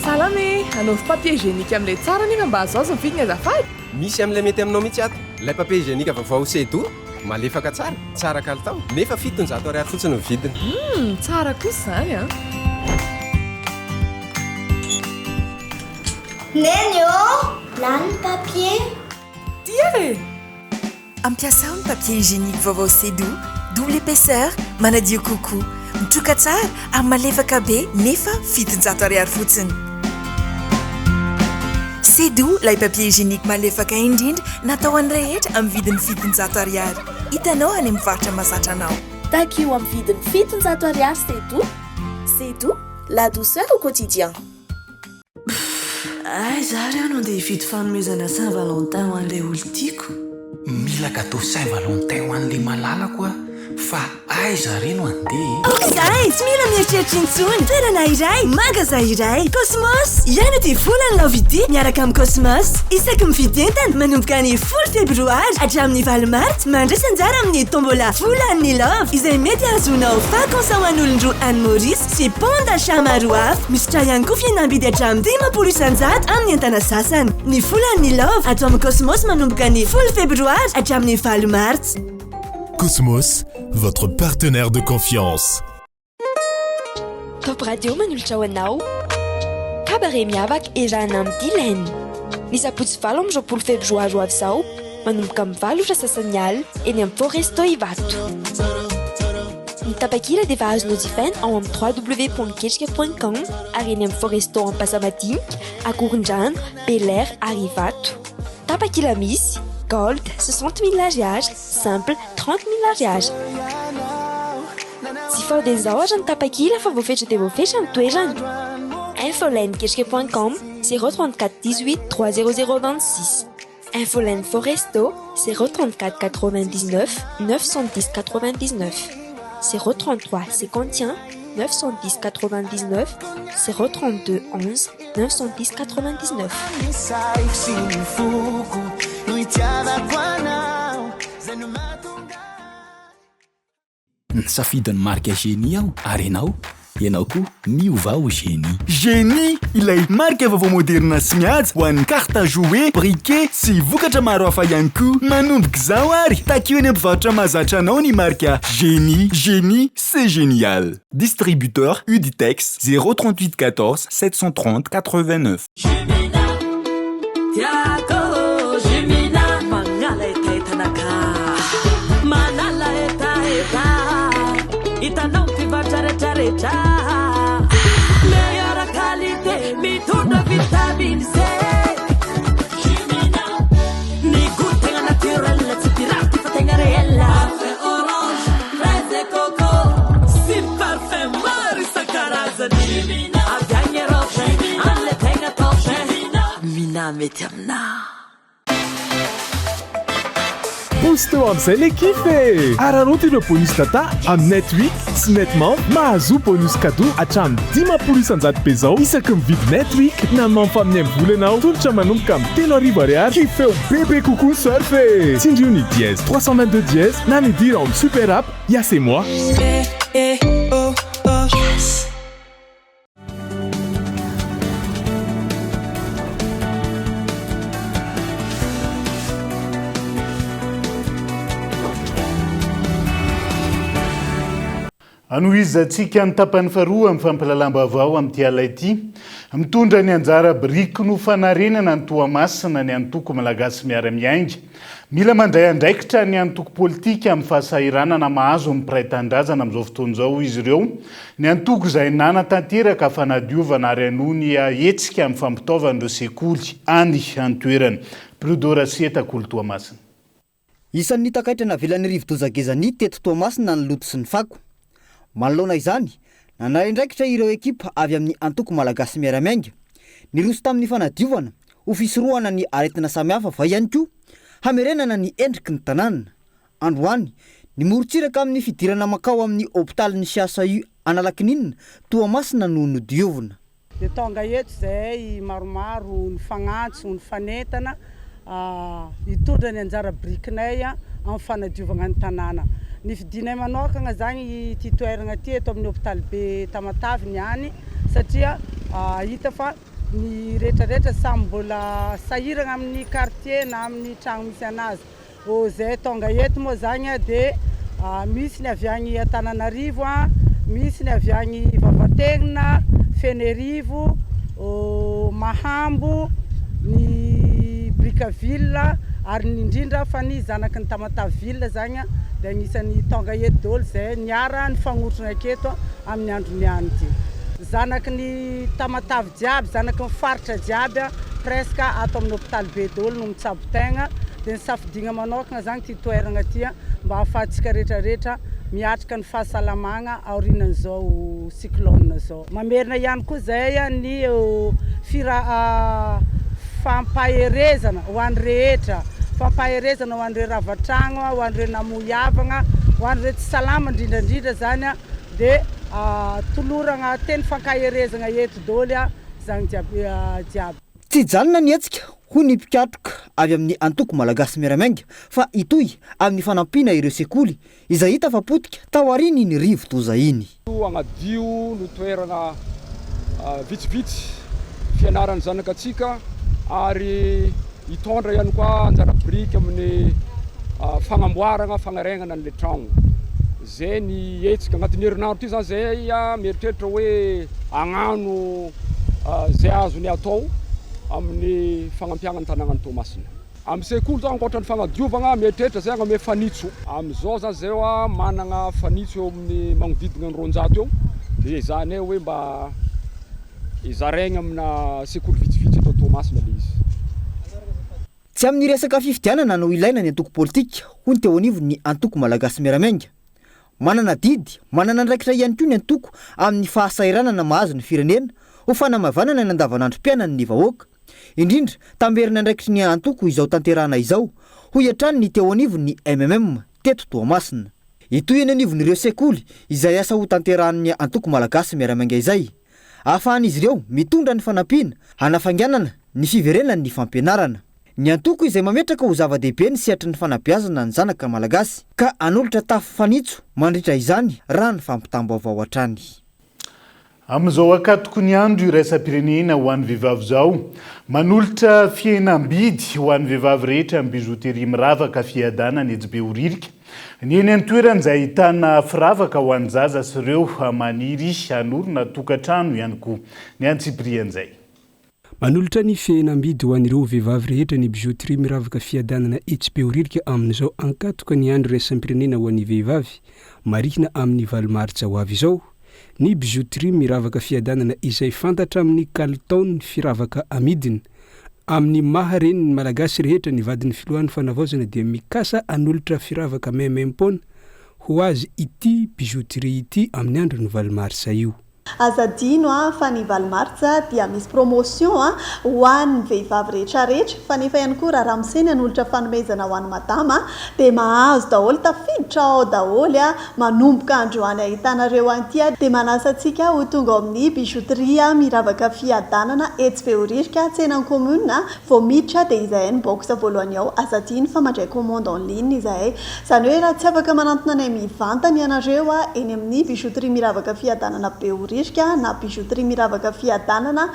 [SPEAKER 15] Salame, anaovy papier hygiénique amin'ilay tsara nefa mba azo azo ny vidiny azafady.
[SPEAKER 16] Misy amin'ilay mety aminao mihitsy ato. Ilay papier hygiénique vaovao C2 malefaka tsara kalitao. Nefa 700 ariary fotsiny ny vidiny.
[SPEAKER 15] Tsara kosa zany a.
[SPEAKER 17] Neny lany papier.
[SPEAKER 15] Tia e!
[SPEAKER 18] Ampiasao ny papier hygiénique vaovao C2, double épaisseur, manadio kokoa. Mitroka tsara ary malefaka be nefa 700 ariary fotsiny. C2 lay papier hygiénique malefaka indrindra natao any rehetra amin'ny vidiny 700 ariary. Hitanao any amin'ny varotra mahazatra anao.
[SPEAKER 17] Takio amin'ny vidiny 700 ariary C2. C2, la douceur au quotidien.
[SPEAKER 19] Ay, zareo no andeha hividy fanomezana Saint-Valentin ho an'ilay olo tiako.
[SPEAKER 20] Mila gâteau Saint-Valentin ho an'ilay malalako a. fa aiza reno andeha
[SPEAKER 18] zay tsy mila mieritreritra intsony toerana iray magaza iray Cosmos iaino ty volany laovity miaraka amin'ny Cosmos isaky mividy entana manomboka ny 10 febroary hatramin'ny 20 mars mandraisa anjara amin'ny tombola volan'ny love izay mety azonao vacances ho an'olon-droa Anne Maurice sy pont d'achat maro hafa misy tra ihany koa fihenam-bidy hatramin'ny 10 isanjato amin'ny entana sasany ny volan'ny love atao amin'ny Cosmos manomboka ny 10 febroary hatramin'ny 20 mars.
[SPEAKER 21] Cosmos, votre partenaire de confiance.
[SPEAKER 22] Top Radio manolotra ho anao kabaret miavaka erana amin'ny Dilaine ny sabotsy 7 amin'ny 20 febroary ho avy izao manomboka amin'ny 8 sasany alina eny amin'ny Foresto Ivato. Ny tapakila dia efa azonao jifaina ao amin'ny www.ketrika.com ary eny amin'ny Foresto Ampasamadigny Akorondrano Bel Air ary Ivato. Tapakila misy Gold 60 000 ariary, simple 30 000 ariary. Tsy fody izao ary ny tapakila fa voafetra dia voafetra ny toerana. Infoline ketrika.com 034 18 30026. Infoline Foresto 034 99 910 99 033 51 910 99 032 11 910 99.
[SPEAKER 20] Nisafidiny marika Génie aho ary ianao koa miova ho Génie.
[SPEAKER 23] Génie ilay marika vaovao moderna sy mihaja ho an'ny carte à jouer, briquet sy vokatra maro hafa ihany koa. Manomboka izao ary takeo eny am-pivarotra mahazatra anao ny marika Génie. Génie, c'est génial. Distributeur Uditex 038 14 730 89.
[SPEAKER 24] Itanao fivarotra rehetrarehetra meilleure qualité mitondra vitamine C. Ny goût-tegna naturel tsy pirate fa tegna réel. Parfait orange, fraise et coco sy parfait maro isan-karazany. Avy agny Europe an'le tegna top. Mina mety aminà.
[SPEAKER 25] Pousse-toi am'zay le kiffé! Araroty ireo bonus data amin'ny Netweek sy Netman mahazo bonus cadeau hatramin'ny 10 isanjato zao isaky mividy Netweek na mampa amin'ny vola anao tolotra manomboka amin'ny 3 ariary kiffeo bébé coucou surf e! Tsindrio ny dièse 322 dièse na ny dire en super app ya c'est moi.
[SPEAKER 3] Anoizatsika ny tapany faharoa amin'ny fampalalam-baovao amin'ity ala ity mitondra ny anjara biriky no fanarenana ny Toamasina ny antoko malagasy miara-miainga. Mila mandray andraikitra ny antoko politika amin'ny fahasahiranana mahazo amin'ny mpiray-tandrazana amin'izao fotoana izao izy ireo. Ny antoko izay nanatanteraka fanadiovana ary anony hetsika amin'ny fampitaovan'ireo sekoly any an-toerana. Prodora Sieta Kolo Toamasina.
[SPEAKER 4] Isan'ny takaitra navelan'ny Rivodozagezany teto Toamasina ny loto sy ny fako. Manoloana izany, nanaraindraikitra ireo ekipa avy amin'ny antoko malagasy miara-miainga. Niroso tamin'ny fanadiovana, ho fisorohana ny aretina samihafa fa ihany koa hamerenana ny endriky ny tanàna. Androany, nimorotsiraka amin'ny fidirana makao amin'ny hôpitalin'ny CSAU Analakninina, Toamasina no nodiovina.
[SPEAKER 26] Dia tonga eto izay maromaro ny fagnantso, ny fanentana hitondra ny anjara birikinay amin'ny fanadiovana ny tanàna. Ny fidinay manokana zany ity toerana ty eto amin'ny hôpitaly be Tamatavy niany satria hita fa ny rehetrarehetra samy mbola sahirana amin'ny quartier na amin'ny tragno misy anazy. Zay tonga eto moa zany dia misy ny avy agny Antananarivo, misy ny avy agny Vavatenina, Fenerivo, Mahambo, ny Brickaville ary ny indrindra fa ny zanaky ny Tamataville zany dia agnisan'ny tonga eto daholo zay niara ny fagnotrona aketo amin'ny androny any ty. Zanaky ny Tamatavy jiaby, zanaky ny faritra jiaby presque ato amin'ny hôpitaly be daholo no mitsabo tegna. Dia ny safidigna manokana zany ty toerana ty mba ahafahantsika rehetrarehetra miatrika ny fahasalamagna aorinan'izao cyclone zao. Mamerina ihany koa zay ny fampaherezana ho an'ny rehetra, fampaherezana ho an'ireo ravatragno, ho an'ireo namoiavagna ho an'ireo tsy salama indrindrandrindra zany a dia toloragna teny fankaherezagna eto dôly a zany jiaby.
[SPEAKER 4] Tsy janona ny hetsika ho ny mpikatroka avy amin'ny antoko malagasy miaramainga fa itoy amin'ny fanampiana ireo sekoly izay hita fa potika tao ariny ny rivo toza iny.
[SPEAKER 1] Agnadio no toerana vitsivitsy fianarany zanakatsika ary hitondra ihany koa anjara biriky amin'ny fagnamboarana fagnaregnana an'le tragno. Zay ny hetsika agnatin'ny herinandro ty zany zay mieritreritra hoe agnano zay azony atao amin'ny fagnampianana tanàgnan'ny Toamasina. Amin'ny sekoly zao ankoatra ny fagnadiovagna mieritreritra zay agname fanitso. Amin'izao zany zay managna fanitso eo amin'ny magnodidina ny 200 eo. Dia zany hoe mba izaraigna amina sekoly vitsivitsy eto Toamasina le izy.
[SPEAKER 4] Tsy amin'ny resaka fifidianana no ilaina ny antoko politika ho ny teo anivo ny antoko malagasy miaramainga. Manana didy, manana andraikitra ihany koa ny antoko amin'ny fahasairanana mahazo ny firenena ho fanamavanana ny andavanandrom-piainany ny vahoaka. Indrindra tamberina andraikitry ny antoko izao tanterahana izao ho iatrany ny teo anivo ny MMM teto Toamasina. Itoy eny anivon'ireo sekoly izay asa ho tanterahan'ny antoko malagasy miaramainga izay. Ahafahan'izy ireo mitondra ny fanampiana, hanafanganana ny fiverenany ny fampianarana. Ny antoko izay mametraka ho zava-dehibe ny sehatry ny fanabeazana ny zanaka malagasy ka anolotra tafo fanitso mandritra izany raha ny fampitam-baovao hatrany.
[SPEAKER 3] Amin'izao akatoko ny andro iraisam-pirenena ho an'ny vehivavy zao, manolotra fihenam-bidy ho an'ny vehivavy rehetra amin'ny bijoteria miravaka fiadanana etsy Behoririka. Ny eny an-toerana izay ahitana firavaka ho an'ny zaza sy ireo maniry hanorina tokantrano ihany koa. Ny Antsiprian'izay.
[SPEAKER 13] Manolotra ny fihenam-bidy ho an'ireo vehivavy rehetra ny bijoteria miravaka fiadanana etsy Behoririka amin'izao ankatoka ny andro iraisam-pirenena ho an'ny vehivavy marihina amin'ny 20 martsa ho avy izao. Ny bijoteria miravaka fiadanana izay fantatra amin'ny kalitaony firavaka amidiny amin'ny maha reny ny malagasy rehetra ny vadin'ny filohan'ny fanavaozana dia mikasa anolotra firavaka maimaimpona ho azy ity bijoteria ity amin'ny andro ny 20 martsa io.
[SPEAKER 2] Azadino fa ny 20 martsa dia misy promotion ho an'ny vehivavy rehetrarehetra fa nefa ihany koa raha ramoseny anolotra fanomezana ho an'ny madama dia mahazo daholo tafiditra ao daholo manomboka androany ahitanareo anty dia manasa antsika ho tonga amin'ny bijoteria miravaka fiadanana etsy Behoririka tsenan'ny commune vao miditra dia izay ny box voalohany ao Azadino fa mandray commande en ligne izay izany hoe raha tsy afaka manantona anay mivantana ianareo eny amin'ny bijoteria miravaka fiadanana Behoririka na bijoteria miravaka fiadanana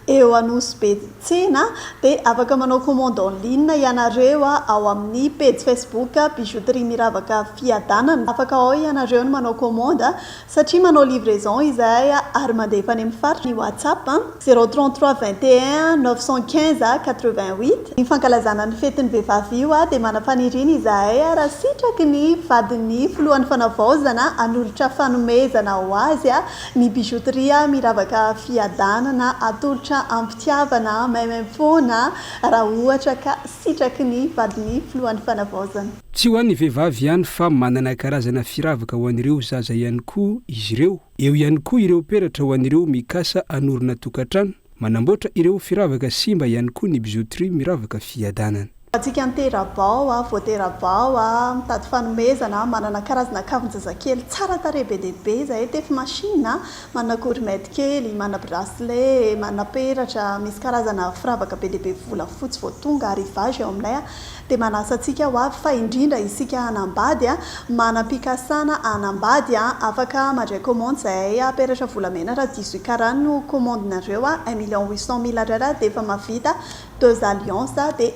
[SPEAKER 2] eo Anosy be tsena dia afaka manao commande en ligne ianareo ao amin'ny page Facebook bijoteria miravaka fiadanana. Afaka ao ianareo no manao commande satria manao livraison izay ary mandefa any amin'ny faritra. Ny WhatsApp 033 21 915 88. Ny fankalazana ny fetin'ny vehivavy io dia manafaniriny izay raha sitraky ny vadin'ny filohan'ny fanavaozana anolotra fanomezana ho azy ny bijoteria miravaka fiadanana atolotra ampitiavana maimaimpoana raha ohatra ka sitraky ny vadin'ny filohan'ny fanavaozana.
[SPEAKER 13] Tsy ho an'ny vehivavy ihany fa manana karazana firavaka ho an'ireo zaza ihany koa izy ireo. Eo ihany koa ireo peratra ho an'ireo mikasa anorina tokantrano, manamboatra ireo firavaka simba ihany koa ny bijoteria miravaka fiadanana.
[SPEAKER 2] Atsika ny terabao vao terabao mitady fanomezana manana karazana kavin-jazakely tsara tarehy be dia be izay tefy machine manana gourmette kely, manana bracelet, manana peratra, misy karazana firavaka be dia be volafotsy vao tonga arrivage ao aminay dia manasa antsika ho avy fa indrindra isika hanambady manam-pikasana hanambady afaka mandray commande izay peratra volamena raha 18 carats no commandinareo 1,800,000 ariary dia efa mavita 2 alliances dia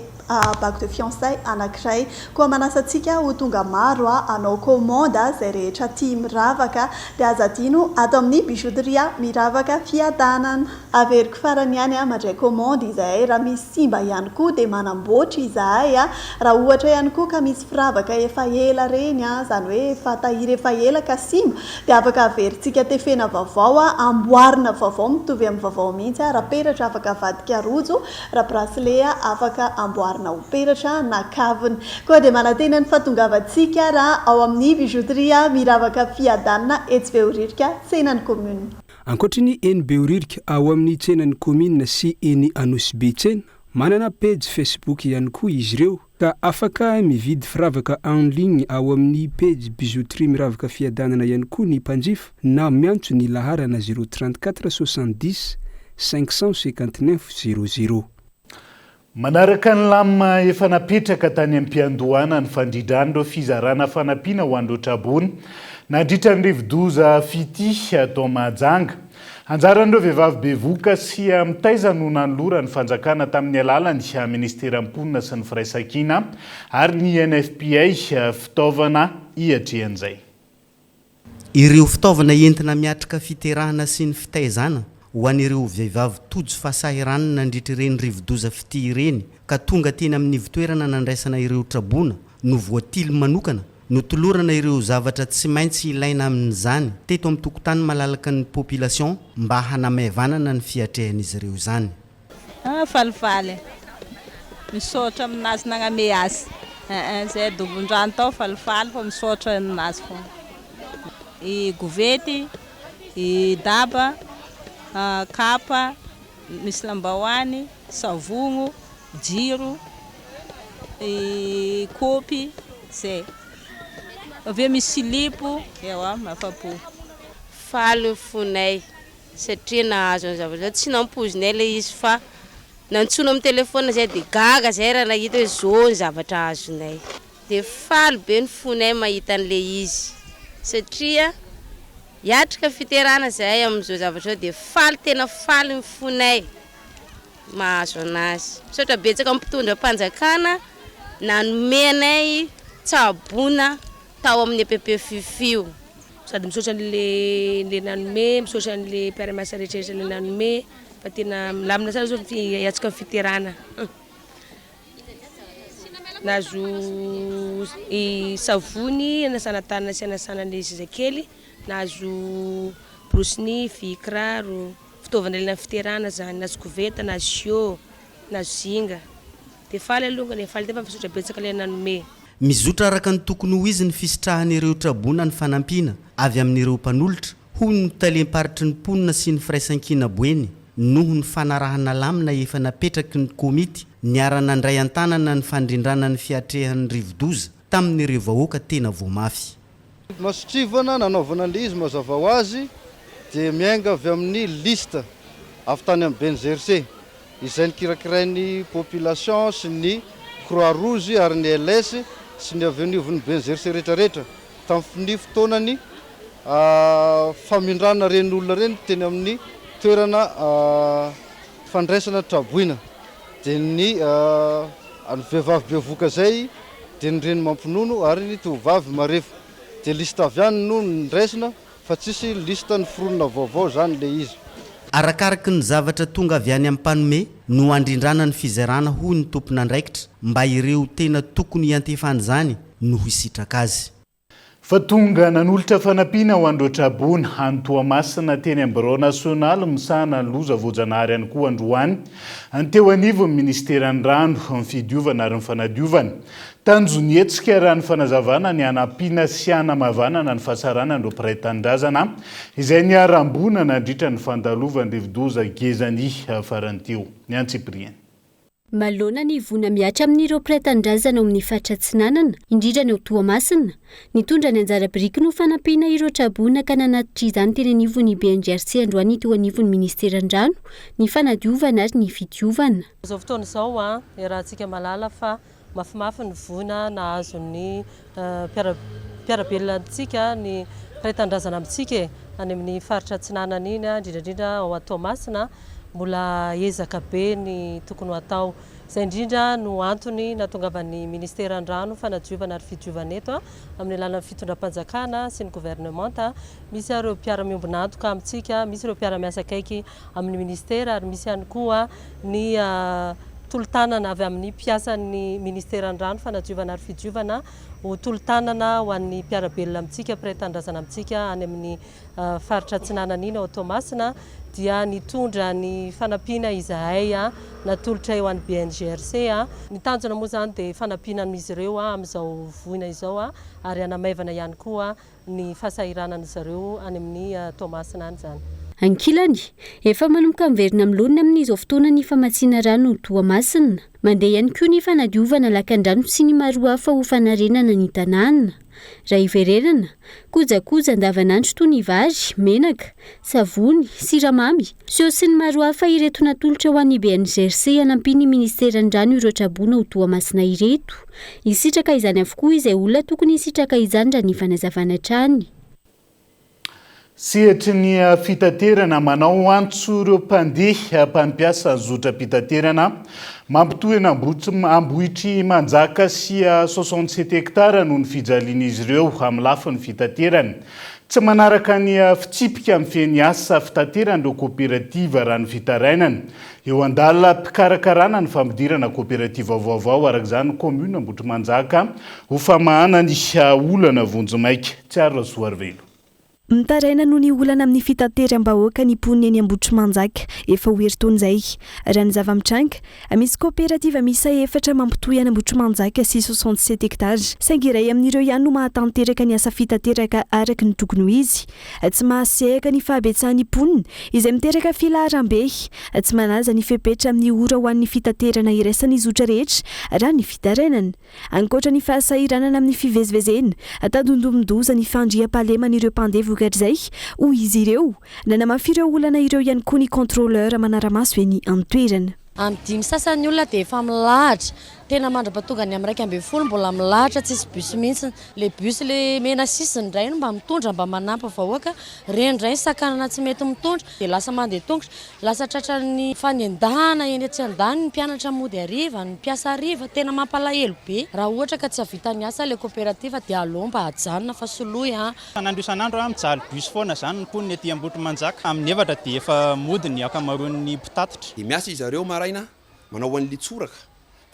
[SPEAKER 2] bague de fiançailles anankiray. Koa manasa antsika ho tonga maro anao commande izay rehetra tia miravaka dia azadino ato amin'ny bijoteria miravaka fiadanana. Averiko farany ihany mandray commande izay raha misy simba ihany koa dia manamboatra izahay raha ohatra ihany koa ka misy firavaka efa ela reny izany hoe efa tahiry efa ela ka simba dia afaka averintsika tefena vaovao amboarina vaovao mitovy amin'ny vaovao mihitsy raha peratra afaka avadika rojo, raha bracelet afaka amboarina ho peratra na kavina. Koa dia manantena ny fahatongavantsika raha ao amin'ny bijoteria miravaka fiadanana etsy Behoririka tsenan'ny commune.
[SPEAKER 13] Ankoatrany eny Behoririka ao amin'ny tsenan'ny commune sy eny Anosy be tsena manana page Facebook ihany koa izy ireo ka afaka mividy firavaka en ligne ao amin'ny page bijouterie miravaka fiadanana ihany koa ny mpanjifa na miantso ny laharana 034 70 559 00.
[SPEAKER 3] Manaraka ny lamma efa napetraka tany am-piandohana ny fandridrano fizarana fanampiana ho andro Trabona nandritra ny rivodoza fity atao Mahajanga. Anjaran'ireo vehivavy bevoka sy mitaiza no nanolora ny fanjakana tamin'ny alalany Ministeram-ponina sy ny firaisan-kina ary ny NFPA fitaovana iatrehan'izay.
[SPEAKER 5] Ireo fitaovana entina miatrika fiterahana sy ny fitaizana ho an'ireo vehivavy tojo fahasahiranana nandritra ireny rivodoza fity ireny ka tonga teny amin'ny fitoerana nandraisana ireo Trabona no voatily manokana no tolorana ireo zavatra tsy maintsy ilaina amin'izany teto amin'ny tokotany malalaka ny population mba hanamaevanana ny fiatrehan'izy ireo izany.
[SPEAKER 6] Falifaly misaotra aminazy nagname azy zay dobondrano tao falifaly fa misaotra aminazy fo i govety i daba kapa misy lambahoany savogno jiro i kopy zay avy misy silipo ewa mafapo
[SPEAKER 7] faly fonay satria nahazo ny zavatra tsy nampozinay le izy fa nantsoina amin'ny telefona zay de gaga zay raha nahita hoe zao ny zavatra azonay de faly be ny fonay mahita an'le izy satria yatrika fiterana zay amin'izao zavatra de faly tena faly ny fonay mahazo anazy misaotra betsaka mpitondra mpanjakana nanomenay Trabona tao amin'ny EPP fifio
[SPEAKER 10] sady misaotra le nanome misaotra le mpiara-miasa rehetrarehetra le nanome fa tena milamina tsara zao yatsika fiterana nazo i savony anasana tanana sy anasana le zazakely nazo brosny fikiraro fitaovana ilana fiterana zany nazo koveta nazo sio nazo zinga de faly alongany faly tefa misaotra betsaka le nanome.
[SPEAKER 5] Mizotra araka ny tokony ho izy ny fisitrahan'ireo Trabona ny fanampiana avy amin'ireo mpanolotra hoy ny talemparitra ny mponina sy ny firaisan-kina Boeny noho ny fanarahana lamina efa napetraky ny komity niara-nandray an-tanana ny fandrindrana ny fiatrehan'ny rivodoza tamin'ireo vahoaka tena voamafy.
[SPEAKER 11] Masotrivana nanaovana an'le izy mazava ho azy dia miainga avy amin'ny lista avy tany amin'ny Benjerse izay nikirakirain'ny population sy ny Croix Rouge ary ny LS sy ny avenivon'ny Benjerse rehetrarehetra tamin'ny fotoanany famindrana reny olona reny teny amin'ny toerana fandraisana Trabona dia ny vehivavy bevoka zay dia ny reny mampinono ary ny tovavy marefo dia lista avy any no ndraisina fa tsisy lista ny foronina vaovao zany le izy.
[SPEAKER 5] Arakaraky ny zavatra tonga avy any am-panome no andrindrana ny fizarana hoy ny tompon'andraikitra mba ireo tena tokony iantefany zany no hisitraka azy.
[SPEAKER 3] Fa tonga nanolotra fanampiana ho andro Trabona Antoamasina teny Bureau National misahana ny loza voajanahary ihany koa androany anteo anivo ny Ministeran'ny Rano ny fidiovana ary ny fanadiovana tanjony hetsika raha ny fanazavana ny hanampiana sy hanamavanana ny fahasaranana ireo mpiray tanindrazana izay niarambona nandritra ny fandalovany rivodoza gezany faranteo ny Antsipriany.
[SPEAKER 9] Malona ny vona miatra amin'ireo mpiray tanindrazana ao amin'ny faritra Atsinanana indrindra ny ao Toamasina nitondra ny anjara biriky no fanampiana ireo Trabona ka nanatitra izany teny anivon'ny BNJRC androany teo anivon'ny Ministeran'ny Rano ny fanadiovana ary ny fidiovana.
[SPEAKER 12] Izao fotoana izao rahantsika malala fa mafimafy ny vona nahazo ny mpiara-belantsika ny mpiray tanindrazana amintsika any amin'ny faritra Atsinanana iny indrindra ao Toamasina mbola ezaka be ny tokony atao izay indrindra no antony natongavan'ny Ministeran'ny Rano fanadiovana ary fidiovana eto amin'ny alalan'ny fitondram-panjakana sy ny gouvernemanta misy ireo mpiara-miombona antoka amintsika misy ireo mpiara-miasa akaiky amin'ny ministera ary misy ihany koa ny tolo-tanana avy amin'ny mpiasan'ny Ministeran'ny Rano fanadiovana ary fidiovana ho tolo-tanana ho an'ny mpiara-belona amintsika mpiray tanindrazana amintsika any amin'ny faritra Atsinanana iny ao Toamasina dia nitondra ny fanampiana izahay natolotra eo an'ny BNJRC ny tanjona moa zany dia fanampiana amin'izy ireo amin'izao voina izao ary hanamaivana ihany koa ny fahasahiranan'izy ireo any amin'ny Toamasina any zany.
[SPEAKER 9] ankilany efa manomboka miverina milonina amin'izao fotoana ny famatsiana rano Toamasina. Mandeha ihany koa ny fanadiovana lakan-drano sy ny maro hafa ho fanarenana ny tanàna. Raha iverenana kojakoja andavanandro toy ny vary, menaka, savony, siramamy, sio sy ny maro hafa ireto natolotra ho an'ny BNGRC hanampiany ministeran'ny rano ireo traboana ho Toamasina ireto. Isitraka izany avokoa izay olona tokony isitraka izany raha ny fanazavana trany.
[SPEAKER 3] Sehatry ny fitaterana manao antso ireo mpandeha mpampiasa zotra-pitaterana mampitohy ambohitry manjaka sy 67 hektara noho ny fijalian'izy ireo amin'ny lafin'ny fitaterana. Tsy manaraka ny fitsipika amin'ny feny asa fitaterana ireo kooperativa raha ny fitarainana. Eo andalina mpikarakarana ny fampidirana kooperativa vaovao araka izany commune Ambohitrimanjaka ho famahana ny olana vonjomaika. Tsiaro Soarvelo.
[SPEAKER 8] Mitaraina noho ny olana amin'ny fitateram-bahoaka ny poniny eny Ambohitrimanjaka efa ho herintaona izay. Raha ny zava-mitranga, misy kooperativa miisa 4 mampitohy any Ambohitrimanjaka sy 67 hektara. Saingy iray amin'ireo ihany no mahatanteraka ny asa fitateraka araka ny tokony ho izy. Tsy mahasehaka ny fahabetsahan'ny poniny izay miteraka filaharam-be. Tsy manaza ny fepetra amin'ny ora ho an'ny fitaterana iraisan'ny zotra rehetra raha ny fitarainana. Ankoatra ny fahasahiranana amin'ny fivezivezena, tadondomindoza ny fandriam-pahaleman'ireo mpandeha zay ho izy ireo nanamafy ireo olana ireo ihany koa ny contrôleur manaramaso eny an-toerana.
[SPEAKER 14] Amin'ny dimy sasany olona dia efa milahatra tena mandra-patongany amin'ny 120 mbola milahatra tsisy bus mihitsy. Le bus le mena sisiny indray mba mitondra mba manampy vahoaka reny indray sakanana tsy mety mitondra dia lasa mandeha tongotra, lasa tratran'ny fanendahana eny Antsinandany ny mpianatra mody ariva, ny mpiasa ariva, tena mampalahelo be. Raha ohatra ka tsy havita ny asa le kooperativa dia aleo mba hajanona fa soloy
[SPEAKER 15] Sanandro isanandro mijaly bus foana zany ny poniny ety Ambohitrimanjaka. Amin'ny efatra dia efa mody ny akamaroan'ny mpitatitra.
[SPEAKER 16] Dia miasa izy ireo maraina manao an'ilay tsoraka.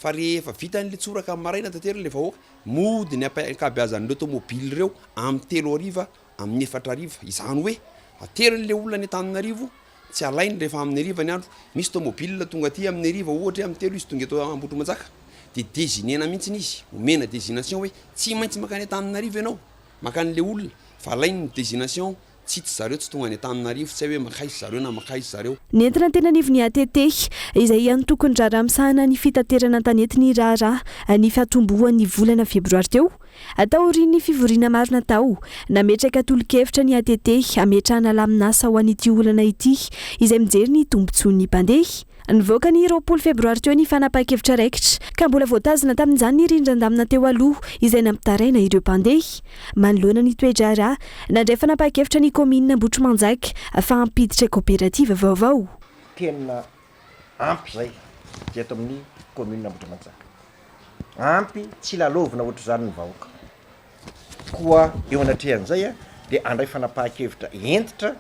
[SPEAKER 16] Fa rehefa vita an'ilay tsoraka amin'ny maraina tanteraka le vahoaka mody ny ankabeazan'ireo tomobily ireo amin'ny 3 ariva amin'ny 4 ariva. Izany hoe ateran'ilay olona ny Antananarivo tsy alainy rehefa amin'ny ariva ny andro. Misy tomobily tonga aty amin'ny ariva ohatra amin'ny 3 izy tonga eto Ambohitrimanjaka. Dia désinena mihitsy izy, omena désination hoe tsy maintsy makany Antananarivo ianao, makan'ilay olona fa alainy ny désination. Tsy zareo tsy tonga ny Antananarivo, tsy hoe makaizy zareo na makaizy zareo.
[SPEAKER 8] Nentina tena nivony ATT izay ihany tokony raharamsahana ny fitaterana tanetiny raharaha ny fahatombohan'ny volana febroary teo. Atao orin'ny fivoriana maro natao nametraka tolo-kevitra ny ATT ametrahana laminasa ho an'ity olana ity izay mijery ny tombontsoan'ny mpandeha. Nivoaka ny 20 febroary teo ny fanapa-kevitra raikitra ka mbola voatazana tamin'izany ny rindran-damina teo aloha izay nampitaraina ireo mpandeha. Manoloana ny toedrara nandray fanapa-kevitra ny commune Ambohitrimanjaka fa hampiditra kooperativa vaovao.
[SPEAKER 17] Tena ampy zay eto amin'ny commune Ambohitrimanjaka. Ampy tsy lalovina ohatra zany ny vahoaka. Koa eo anatrehan'izay dia andray fanapa-kevitra entitra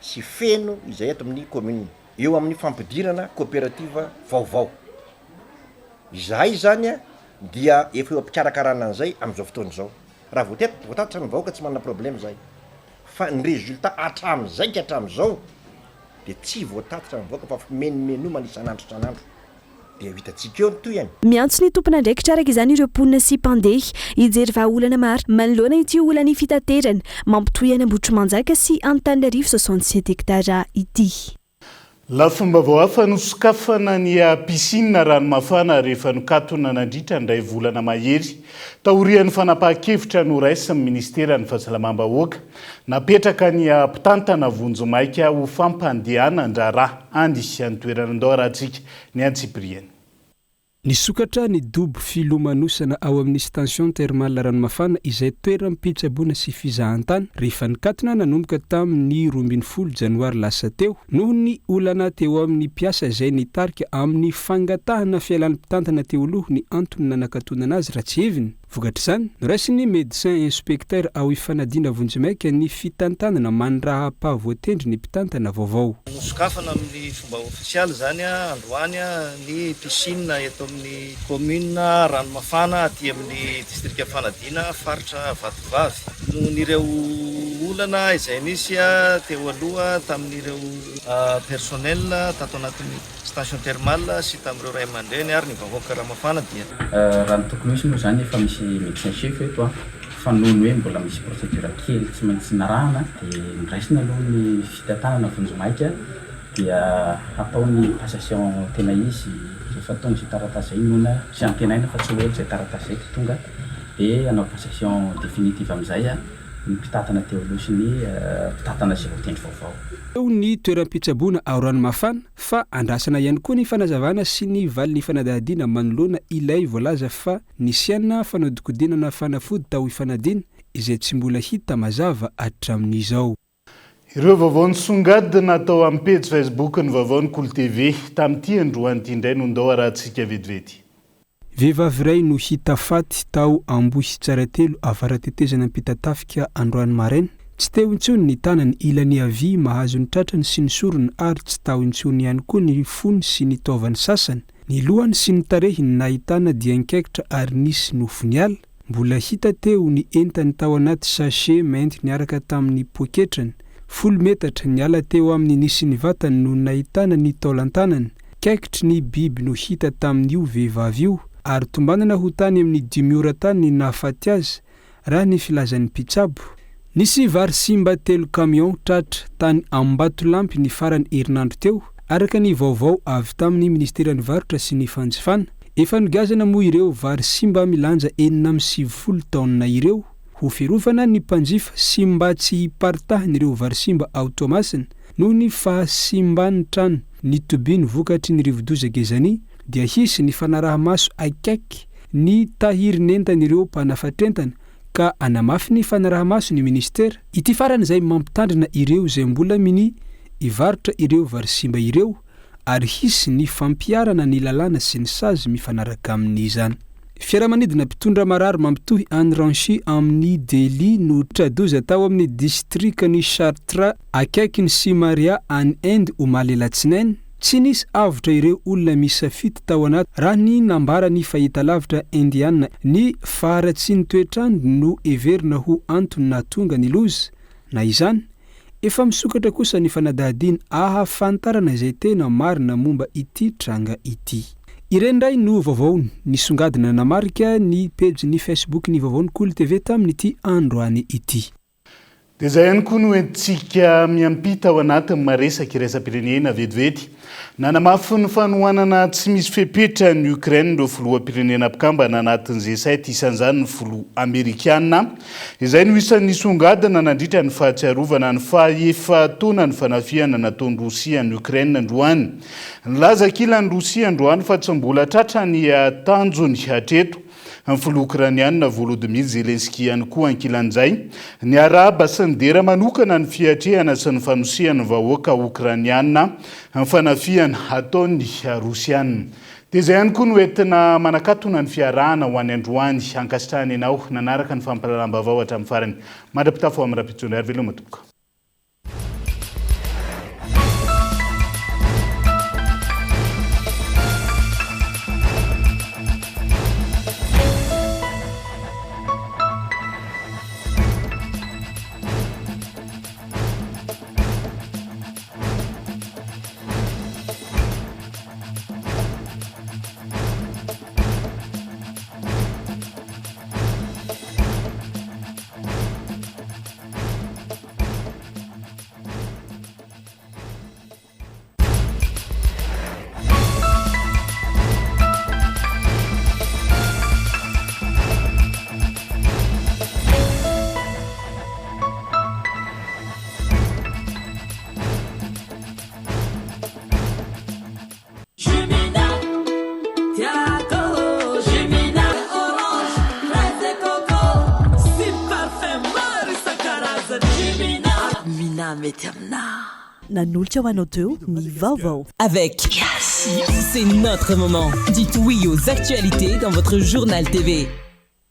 [SPEAKER 17] sy feno izay eto amin'ny commune. Eo amin'ny fampidirana kooperativa vaovao. Izay zany dia efa eo ampikarakarana an'izay amin'izao fotoana izao. Raha voatatra ny vahoaka tsy manana problème zay. Fa ny résultat hatramin'izay ka hatramin'izao dia tsy voatatra ny vahoaka fa menimeno manisanandro. Dia hitantsika eo toy ihany.
[SPEAKER 8] Miantso ny tompona ndraikitra araka izany ireo mponina sy mpandeha hijery vahaolana maro. Manoloana ity olana fitaterana mampitohy any Ambohitrimanjaka sy Antananarivo 67 hektara ity.
[SPEAKER 3] Lafomba vao hafa nosokafana ny piscine ranomafana rehefa nokatona nandritra ndray volana mahery. Taorian'ny fanapahan-kevitra no raisin'ny ministeran'ny fahasalamam-bahoaka napetraka ny mpitantana vonjomaika ho fampandehana andraraha andisian'ny toeranandao rahantsika ny Antsiprieny.
[SPEAKER 13] Nisokatra ny dobo filomanosana ao amin'ny station thermale ranomafana izay toeram-pitsaboana sy fizahantany rehefa nikatona nanomboka tamin'ny 12 janoary lasa teo noho ny olana teo amin'ny mpiasa izay nitarika amin'ny fangatahana fialan'ny mpitantana teo aloha ny antony nanakatonana azy raha tsy heviny. Vokatr'izany raisiny médecin inspecteur ao ifanadiana vonjimaika ny fitantanana mandrahapahavoatendry ny mpitantana vaovao.
[SPEAKER 19] Nosokafana amin'ny fomba ofisialy zany androany ny piscine eto amin'ny commune Ranomafana aty amin'ny district Fanadina faritra Vatovavy. Noho n'ireo olana izay nisy teo aloha tamin'ireo personnel tato anatin'ny station thermale sy tamin'ireo ray aman-dreny ary ny vahoaka Ranomafana dia
[SPEAKER 27] raha ny tokony misy moa zany efa misy médecin chef eto
[SPEAKER 18] fanono hoe mbola misy procédure kely tsy maintsy narahana dia niraisina aloha ny fitantanana vonjomaika dia ataony passation tena izy rehefa tonga izay taratasy zay nona sy antenaina fa tsy hoe zay taratasy zay tonga dia anao passation définitive amin'izay a ny mpitatana teo aloha sy ny mpitatana zay hotendry vaovao.
[SPEAKER 13] Eo ny toeram-pitsaboana ao ranomasina fa andrasana ihany koa ny fanazavana sy ny valin'ny fanadahadiana manoloana ilay voalaza fa nisy fanodikodinana fanafody tao ifanadina izay tsy mbola hita mazava hatramin'izao.
[SPEAKER 3] Ireo vaovao nisongadina natao amin'ny page Facebook ny vaovao ny Kolo TV tamin'ity androany indray no ndao arahantsika vetivety.
[SPEAKER 13] Vehivavy iray no hita faty tao Ambohi Tsaratelo avaratetezana Ampitatafika androany maraina. Tsy teo intsony ny tanany ilany havia mahazo ny tratrany sy ny sorony ary tsy tao intsony ihany koa ny fony sy ny taovany sasany. Ny lohany sy ny tarehiny nahitana dia nikaikitra ary nisy nofony ala. Mbola hita teo ny entany tao anaty sachet mainty niaraka tamin'ny poketrany. 10 metatra ny ala teo amin'ny nisy ny vatany no nahitana ny taolan-tanany. Kaikitry ny biby no hita tamin'io vehivavy io ary tombanana ho tany amin'ny 10 ora tany ny nahafaty azy raha ny filazan'ny mpitsabo. Nisy vary simba 3 camion tratra tany Ambatolampy ny farany herinandro teo araka ny vaovao avy tamin'ny ministeran'ny varotra sy ny fanjifana. Efa nogazana moa ireo vary simba milanja 470 taonina ireo ho fiarovana ny mpanjifa sy mba tsy hiparitahan'ireo vary simba ao Tomasina noho ny fahasimban'ny trano ny tobiny vokatry ny rivodoza Gezani dia hisy ny fanaraha-maso akaiky ny tahirinentan'ireo mpanafatrentana ka anamafy ny fanaraha-maso ny ministera. Ity farany izay mampitandrina ireo izay mbola mini ivarotra ireo vary simba ireo ary hisy ny fampiarana ny lalàna sy ny sazy mifanaraka amin'izany. Fiaramanidina mpitondra marary mampitohy Anne Ranchi amin'ny Delhi no tradoza tao amin'ny distrikany Chartres akaiky ny Simaria any Inde omaly latsinainy. Tsy nisy avotra ireo olona misafity tao anaty raha ny nambara ny fahitalavitra indiana ny faharatsy ny toetrandro no everina ho antony nahatonga ny loza. Na izany, efa misokatra kosa ny fanadahadiana ahafantarana izay tena marina momba ity tranga ity. Irendray no vaovao nisongadina namarika ny page ny Facebook ny vaovao ny Kolo TV tamin'ity androany ity.
[SPEAKER 3] Dia izay ihany koa no entsika miampita ao anatin'ny maresaka iraisam-pirenena vetivety. Nanamafy ny fanohanana tsy misy fepetra ny Ukraine ireo filoham-pirenena mpikambana anatin'izay site isan'izany ny filoha Amerikana. Izay no isan'ny nisongadina nandritra ny fahatsiarovana ny faha-efa taona ny fanafiana nataon'ny Rosia ny Ukraine androany. Nilaza kilan'ny Rosia androany fa tsy mbola tratra ny tanjony hatreto. Amin'ny filoha Ukrainiana Volodymyr Zelensky ihany koa ankilan'izay. Ny Araba sy ny dera manokana ny fiatrehana sy ny fanosehana vahoaka Ukrainiana amin'ny fanafiana ataon'ny Rosiana. Dia izay ihany koa no entina manakatona ny fiarahana ho any androany ankasitrahany ianao nanaraka ny fampalalam-baovao hatramin'ny farany. Mandra-pitafo amin'ny rapitsony ary veloma tompoko.
[SPEAKER 20] Nanolotra ho anao teo ny vaovao.
[SPEAKER 21] Avec Yes, c'est notre moment. Dites oui aux actualités dans votre journal TV.